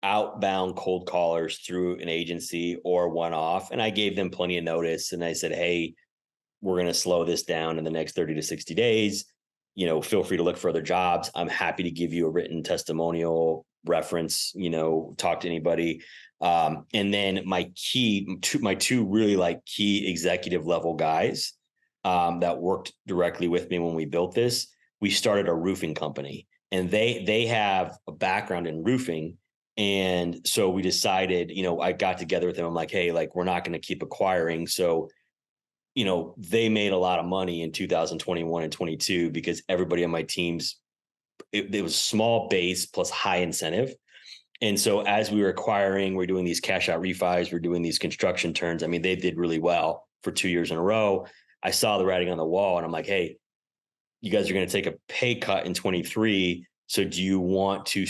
outbound cold callers through an agency or one-off. And I gave them plenty of notice. And I said, hey, we're going to slow this down in the next 30 to 60 days. Feel free to look for other jobs. I'm happy to give you a written testimonial reference, talk to anybody. And then my two really like key executive level guys that worked directly with me when we built this, we started a roofing company, and they have a background in roofing. And so we decided, I got together with them. I'm like, hey, like, we're not going to keep acquiring. So, they made a lot of money in 2021 and 22 because everybody on my teams, it was small base plus high incentive. And so as we were acquiring, we're doing these cash out refis, we're doing these construction turns. I mean, they did really well for 2 years in a row. I saw the writing on the wall and I'm like, hey, you guys are going to take a pay cut in 23. So do you want to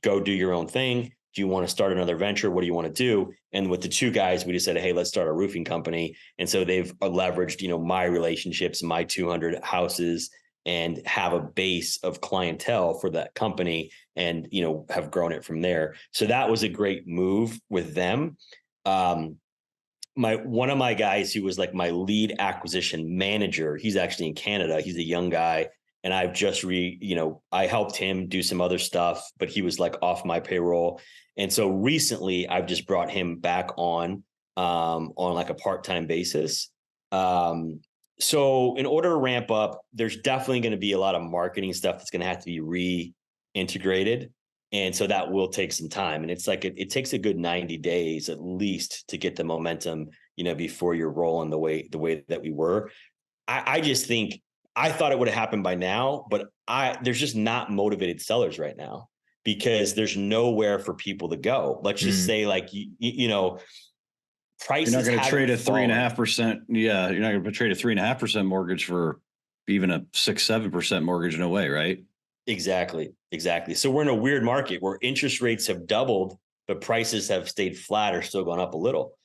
go do your own thing? Do you want to start another venture? What do you want to do? And with the 2 guys, we just said, hey, let's start a roofing company. And so they've leveraged, my relationships, my 200 houses, and have a base of clientele for that company, and, have grown it from there. So that was a great move with them. One of my guys who was like my lead acquisition manager, he's actually in Canada. He's a young guy. And I've just I helped him do some other stuff, but he was like off my payroll. And so recently I've just brought him back on like a part-time basis. So in order to ramp up, there's definitely going to be a lot of marketing stuff that's going to have to be reintegrated. And so that will take some time. And it's like, it takes a good 90 days at least to get the momentum, before you're rolling the way that we were. I just think, I thought it would have happened by now, but there's just not motivated sellers right now because there's nowhere for people to go. Let's just say, like, prices. You're not going to trade a 3.5%. Yeah. You're not going to trade a 3.5% mortgage for even a 6-7% mortgage. No way. Right. Exactly. So we're in a weird market where interest rates have doubled, but prices have stayed flat or still gone up a little.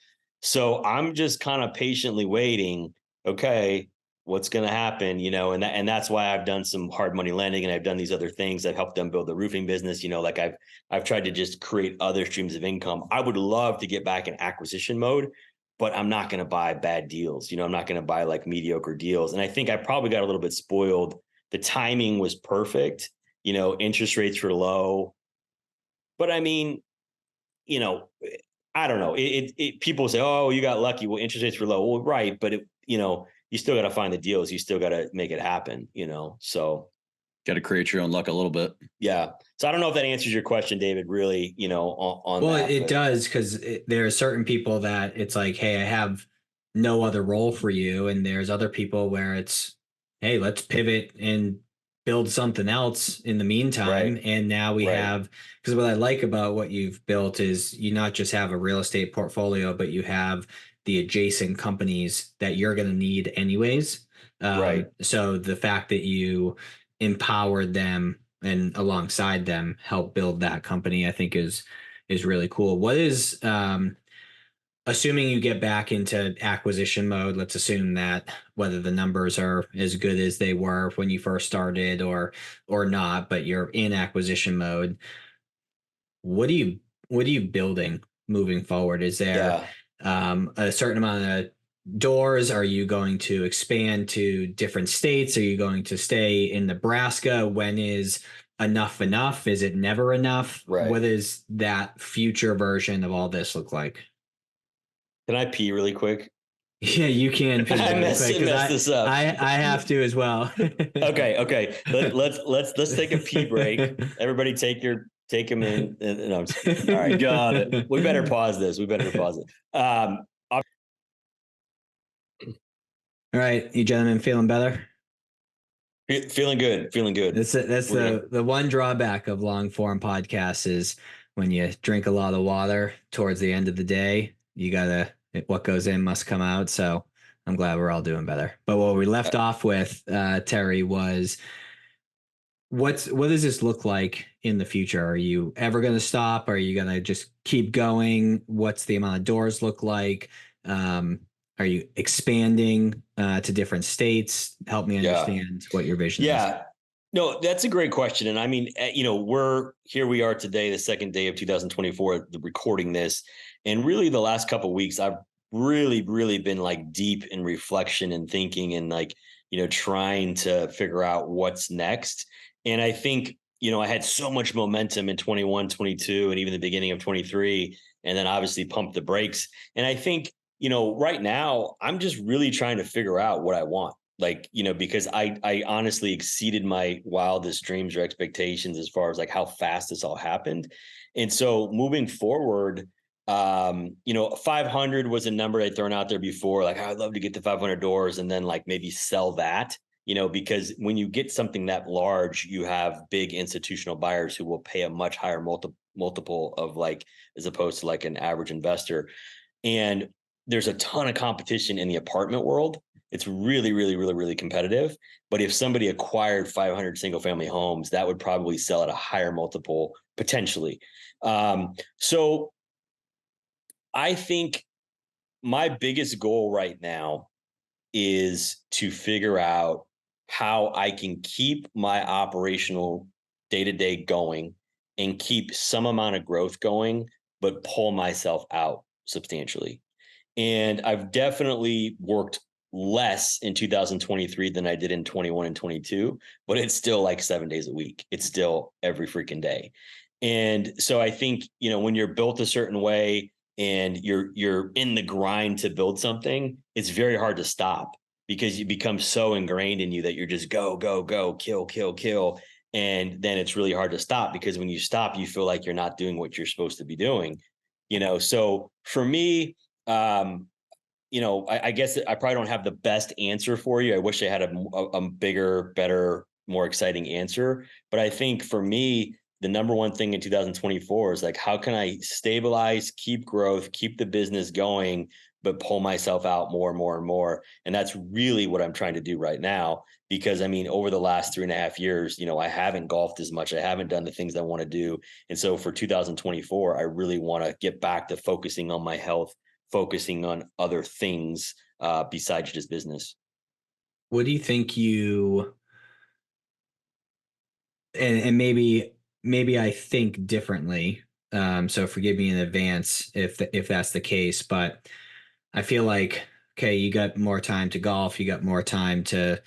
So I'm just kind of patiently waiting. Okay, what's going to happen, and that's why I've done some hard money lending, and I've done these other things. I've helped them build the roofing business. Like I've tried to just create other streams of income. I would love to get back in acquisition mode, but I'm not going to buy bad deals. I'm not going to buy like mediocre deals. And I think I probably got a little bit spoiled. The timing was perfect. Interest rates were low, but I mean, I don't know. People say, "Oh, you got lucky." Well, interest rates were low. Well, right, but you still got to find the deals. You still got to make it happen. So got to create your own luck a little bit. Yeah. So I don't know if that answers your question, David. Really, on well, that, it does, because there are certain people that it's like, hey, I have no other role for you, and there's other people where it's, hey, let's pivot and build something else in the meantime. Right. And now we have, because what I like about what you've built is you not just have a real estate portfolio, but you have the adjacent companies that you're going to need anyways. Right. So the fact that you empowered them and alongside them help build that company, I think is really cool. What is, assuming you get back into acquisition mode, let's assume that whether the numbers are as good as they were when you first started or not, but you're in acquisition mode, what are you building moving forward? Is there a certain amount of doors? Are you going to expand to different states? Are you going to stay in Nebraska? When is enough enough? Is it never enough? Right. What is that future version of all this look like? Can I pee really quick? Yeah, you can pee I really quick, 'cause this up. I have to as well. Okay. Let's take a pee break. Everybody take them in. No, I'm just, all right, Got it. We better pause this. All right, you gentlemen feeling better? Feeling good. That's the one drawback of long form podcasts is when you drink a lot of water towards the end of the day, what goes in must come out. So I'm glad we're all doing better. But what we left off with, Terry, was what does this look like in the future? Are you ever going to stop? Are you going to just keep going? What's the amount of doors look like? Are you expanding to different states? Help me understand what your vision is. Yeah. No, that's a great question. And I mean, we are today, the second day of 2024, recording this. And really the last couple of weeks, I've really, really been like deep in reflection and thinking and like, trying to figure out what's next. And I think, I had so much momentum in 21, 22, and even the beginning of 23, and then obviously pumped the brakes. And I think, right now I'm just really trying to figure out what I want. Like, because I honestly exceeded my wildest dreams or expectations as far as like how fast this all happened. And so moving forward, 500 was a number I'd thrown out there before. Like, I'd love to get to 500 doors and then like maybe sell that, because when you get something that large, you have big institutional buyers who will pay a much higher multiple of like, as opposed to like an average investor. And there's a ton of competition in the apartment world. It's really, really, really, really competitive. But if somebody acquired 500 single family homes, that would probably sell at a higher multiple potentially. So I think my biggest goal right now is to figure out how I can keep my operational day-to-day going and keep some amount of growth going, but pull myself out substantially. And I've definitely worked less in 2023 than I did in 21 and 22, but it's still like 7 days a week. It's still every freaking day. And so I think, when you're built a certain way and you're in the grind to build something, it's very hard to stop because you become so ingrained in you that you're just go, kill. And then it's really hard to stop because when you stop, you feel like you're not doing what you're supposed to be doing, So for me, I guess I probably don't have the best answer for you. I wish I had a bigger, better, more exciting answer. But I think for me, the number one thing in 2024 is like, how can I stabilize, keep growth, keep the business going, but pull myself out more and more and more. And that's really what I'm trying to do right now. Because I mean, over the last 3.5 years, I haven't golfed as much. I haven't done the things I want to do. And so for 2024, I really want to get back to focusing on my health, focusing on other things besides just business. What do you think and maybe I think differently. So forgive me in advance if that's the case, but I feel like, okay, you got more time to golf, you got more time to,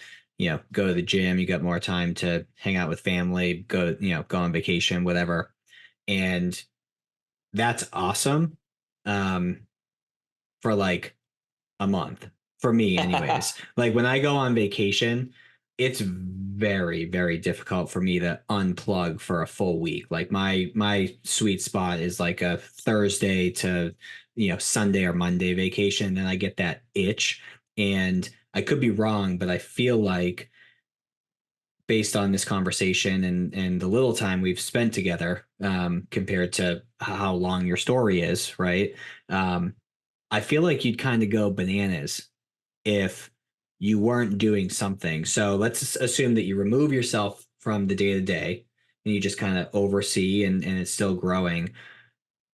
go to the gym, you got more time to hang out with family, go on vacation, whatever. And that's awesome. For like a month for me anyways. Like when I go on vacation, it's very, very difficult for me to unplug for a full week. Like my sweet spot is like a Thursday to, Sunday or Monday vacation. Then I get that itch. And I could be wrong, but I feel like based on this conversation and the little time we've spent together, compared to how long your story is, right? I feel like you'd kind of go bananas if you weren't doing something. So let's assume that you remove yourself from the day to day and you just kind of oversee and it's still growing.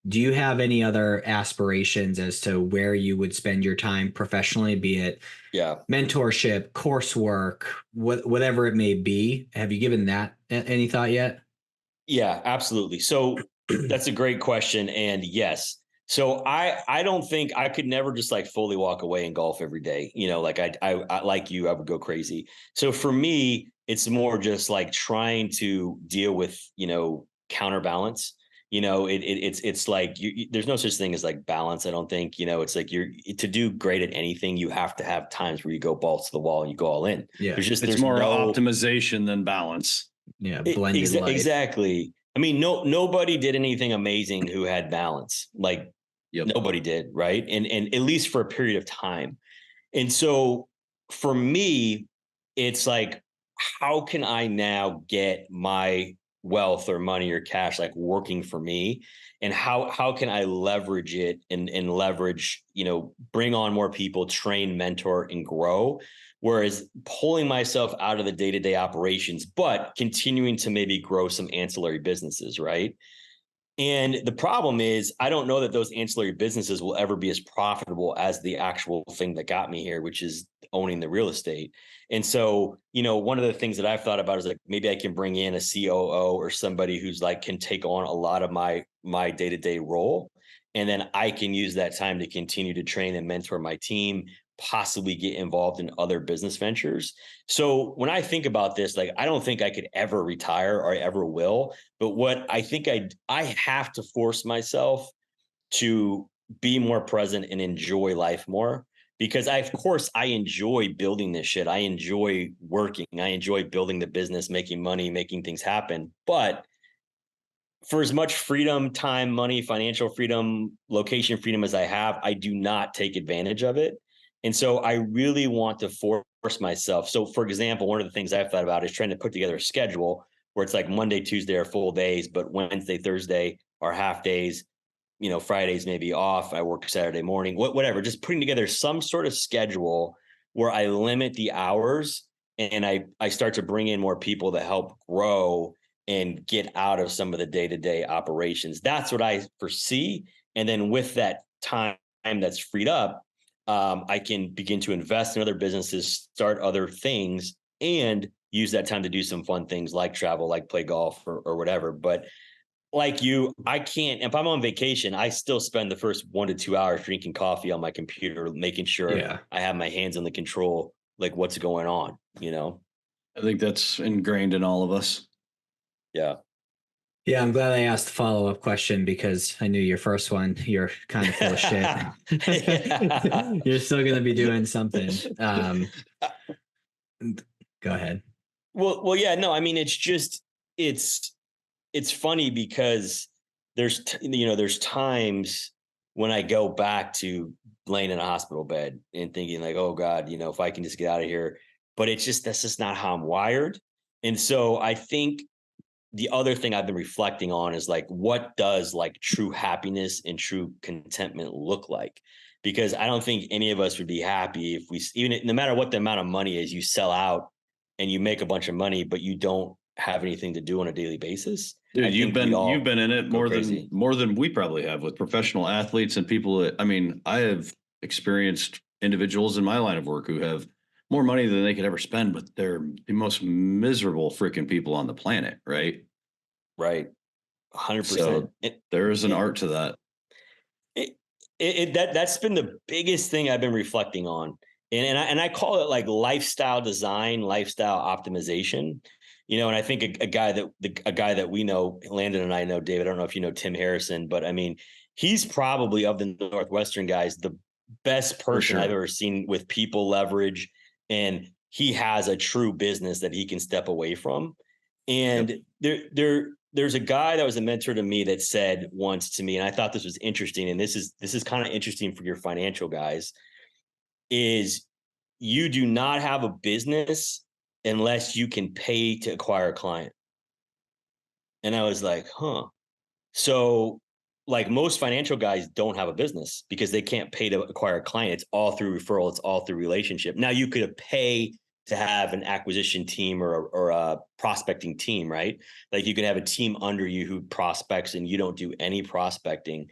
Do you have any other aspirations as to where you would spend your time professionally, be it mentorship, coursework, whatever it may be? Have you given that any thought yet? Yeah, absolutely. So that's a great question. And yes. So I don't think I could never just like fully walk away and golf every day. Like I like you, I would go crazy. So for me, it's more just like trying to deal with, counterbalance. It's like there's no such thing as like balance. I don't think, it's like you're to do great at anything, you have to have times where you go balls to the wall and you go all in. Yeah. There's more optimization than balance. Yeah. Blended life. Exactly. I mean, nobody did anything amazing who had balance. Like nobody did, right? And at least for a period of time. And so for me, it's like, how can I now get my wealth or money or cash like working for me? And how can I leverage it and leverage, bring on more people, train, mentor, and grow? Whereas pulling myself out of the day-to-day operations, but continuing to maybe grow some ancillary businesses, right? And the problem is, I don't know that those ancillary businesses will ever be as profitable as the actual thing that got me here, which is owning the real estate. And so, one of the things that I've thought about is like, maybe I can bring in a COO or somebody who's like, can take on a lot of my day-to-day role. And then I can use that time to continue to train and mentor my team, possibly get involved in other business ventures. So when I think about this, like, I don't think I could ever retire or I ever will. But what I think I have to force myself to be more present and enjoy life more, because of course I enjoy building this shit. I enjoy working. I enjoy building the business, making money, making things happen. But for as much freedom, time, money, financial freedom, location freedom as I have, I do not take advantage of it. And so I really want to force myself. So for example, one of the things I've thought about is trying to put together a schedule where it's like Monday, Tuesday are full days, but Wednesday, Thursday are half days, Fridays maybe off. I work Saturday morning, whatever, just putting together some sort of schedule where I limit the hours and I start to bring in more people to help grow and get out of some of the day-to-day operations. That's what I foresee. And then with that time that's freed up, I can begin to invest in other businesses, start other things, and use that time to do some fun things like travel, like play golf or whatever. But like you, I can't, if I'm on vacation, I still spend the first 1 to 2 hours drinking coffee on my computer, making sure I have my hands on the control, like what's going on, I think that's ingrained in all of us. Yeah. Yeah, I'm glad I asked the follow-up question because I knew your first one, you're kind of full of shit. You're still going to be doing something. Go ahead. Well, yeah, no, I mean, it's just, it's funny because there's times when I go back to laying in a hospital bed and thinking like, oh God, if I can just get out of here, but that's just not how I'm wired. And so I think the other thing I've been reflecting on is like, what does like true happiness and true contentment look like? Because I don't think any of us would be happy if no matter what the amount of money is, you sell out and you make a bunch of money, but you don't have anything to do on a daily basis. Dude, you've been in it more than we probably have with professional athletes and people. I have experienced individuals in my line of work who have more money than they could ever spend, but they're the most miserable freaking people on the planet, right? Right. 100%. So there is an art to that. that's been the biggest thing I've been reflecting on. And I call it like lifestyle design, lifestyle optimization. And I think a guy that we know, Landon and I know, David, I don't know if you know Tim Harrison, but I mean, he's probably of the Northwestern guys, the best person I've ever seen with people leverage. And he has a true business that he can step away from. And there's a guy that was a mentor to me that said once to me, and I thought this was interesting, and this is kind of interesting for your financial guys, is you do not have a business unless you can pay to acquire a client. And I was like, huh. So like most financial guys don't have a business because they can't pay to acquire a client. It's all through referral. It's all through relationship. Now you could pay to have an acquisition team or a prospecting team, right? Like you can have a team under you who prospects and you don't do any prospecting.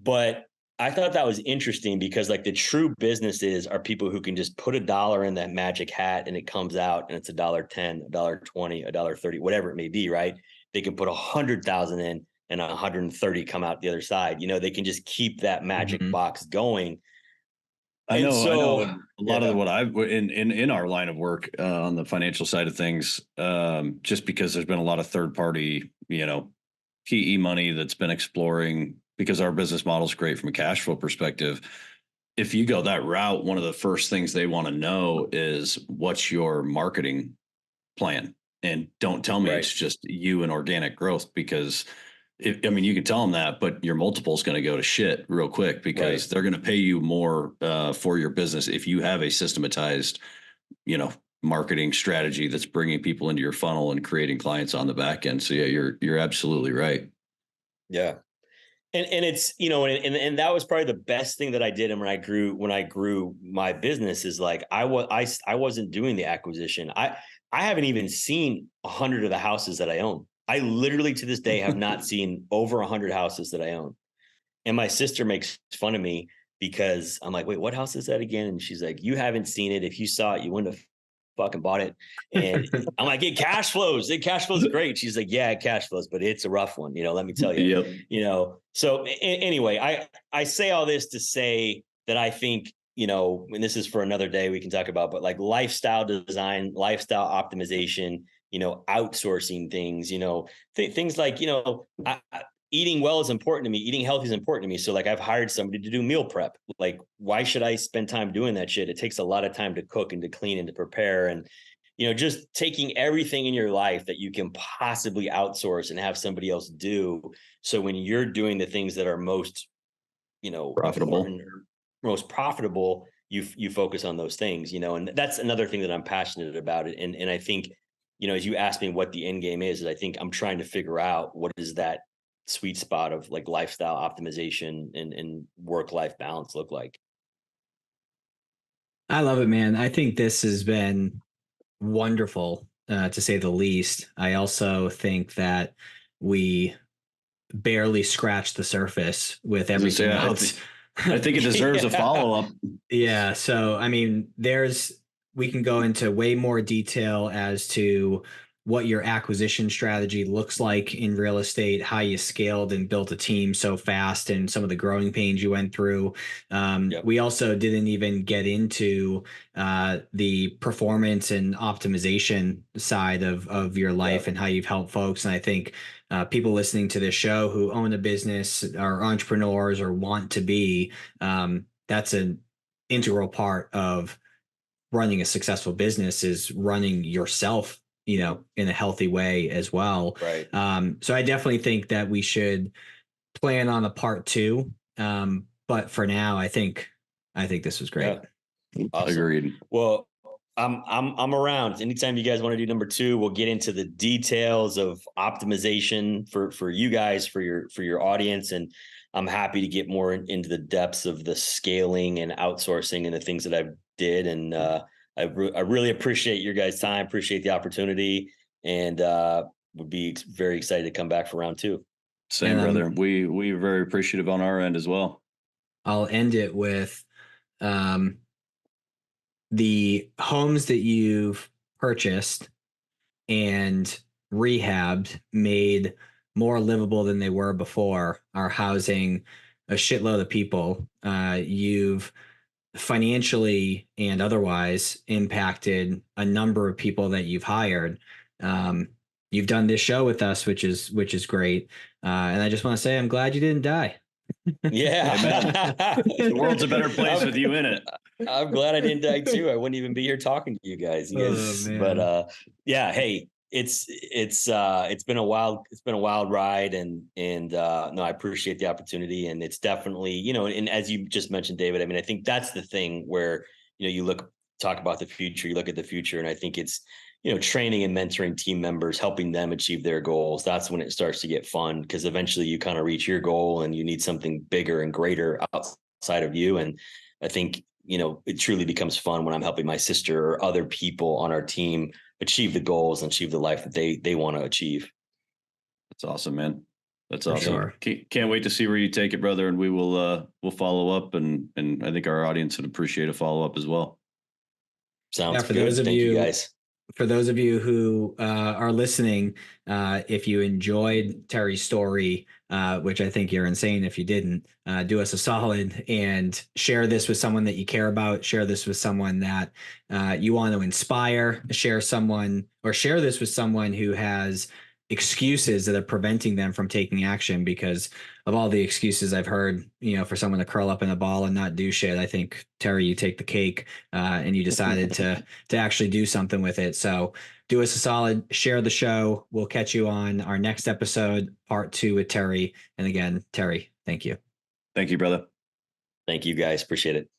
But I thought that was interesting because like the true businesses are people who can just put $1 in that magic hat and it comes out and it's $1.10, $1.20, $1.30, whatever it may be, right? They can put 100,000 in and 130 come out the other side. They can just keep that magic box going. I know a lot of what I've in our line of work on the financial side of things, just because there's been a lot of third party, PE money that's been exploring, because our business model is great from a cash flow perspective. If you go that route, one of the first things they want to know is what's your marketing plan, and don't tell me it's just you and organic growth, because you can tell them that, but your multiple is going to go to shit real quick because they're going to pay you more for your business if you have a systematized, marketing strategy that's bringing people into your funnel and creating clients on the back end. So yeah, you're absolutely right. Yeah. And it's, and that was probably the best thing that I did. And when I grew my business is like, I wasn't doing the acquisition. I haven't even seen 100 of the houses that I own. I literally to this day have not seen over 100 houses that I own. And my sister makes fun of me because I'm like, wait, what house is that again? And she's like, you haven't seen it. If you saw it, you wouldn't have fucking bought it. And I'm like, it cash flows. It cash flows great. She's like, yeah, it cash flows, but it's a rough one. Let me tell you, so anyway, I say all this to say that I think, and this is for another day we can talk about, but like lifestyle design, lifestyle optimization, outsourcing things, things like, eating well is important to me. Eating healthy is important to me. So like I've hired somebody to do meal prep. Like, why should I spend time doing that shit? It takes a lot of time to cook and to clean and to prepare. And, just taking everything in your life that you can possibly outsource and have somebody else do. So when you're doing the things that are most, most profitable, you focus on those things, and that's another thing that I'm passionate about it. And I think, as you asked me what the end game is I think I'm trying to figure out what is that sweet spot of like lifestyle optimization and work-life balance look like. I love it, man. I think this has been wonderful, to say the least. I also think that we barely scratched the surface with everything else. I think it deserves a follow-up. Yeah. So, we can go into way more detail as to what your acquisition strategy looks like in real estate, how you scaled and built a team so fast, and some of the growing pains you went through. We also didn't even get into the performance and optimization side of your life and how you've helped folks. And I think people listening to this show who own a business, are entrepreneurs or want to be, that's an integral part of running a successful business, is running yourself, in a healthy way as well. Right. So I definitely think that we should plan on a part 2. But for now, I think this was great. Yeah. Awesome. Agreed. Well, I'm around. Anytime you guys want to do number 2, we'll get into the details of optimization for you guys, for your audience. And I'm happy to get more into the depths of the scaling and outsourcing and the things that I did. And I really appreciate your guys' time, appreciate the opportunity, and would be very excited to come back for round 2. Same, brother. We're very appreciative on our end as well. I'll end it with the homes that you've purchased and rehabbed, made more livable than they were before, are housing a shitload of people. You've financially and otherwise impacted a number of people that you've hired. You've done this show with us, which is great. And I just want to say, I'm glad you didn't die. Yeah. The world's a better place with you in it. I'm glad I didn't die too. I wouldn't even be here talking to you guys. But yeah, hey, it's been a wild ride, and no, I appreciate the opportunity, and it's definitely, and as you just mentioned, David, I mean, I think that's the thing where, you talk about the future, you look at the future, and I think it's, training and mentoring team members, helping them achieve their goals. That's when it starts to get fun, because eventually you kind of reach your goal and you need something bigger and greater outside of you. And I think, it truly becomes fun when I'm helping my sister or other people on our team achieve the goals and achieve the life that they want to achieve. That's awesome, man. That's For awesome. sure. Can't wait to see where you take it, brother. And we'll follow up, and I think our audience would appreciate a follow up as well. Sounds for good. those of Thank you you guys. For those of you who are listening, if you enjoyed Terry's story, which I think you're insane if you didn't, do us a solid and share this with someone that you care about. Share this with someone that you want to inspire. Share this with someone who has excuses that are preventing them from taking action, because of all the excuses I've heard, for someone to curl up in a ball and not do shit. I think, Terry, you take the cake, and you decided to actually do something with it. So do us a solid, share the show. We'll catch you on our next episode, part 2 with Terry. And again, Terry, thank you. Thank you, brother. Thank you guys. Appreciate it.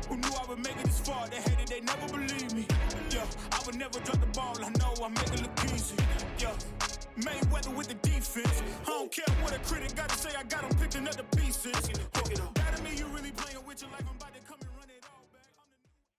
Who knew I would make it this far? They hated, they never believed me. Yeah, I would never drop the ball. I know I make it look easy. Yeah, Mayweather with the defense. I don't care what a critic got to say. I got them picking up the pieces. That to me, you really playing with your life. I'm about to come.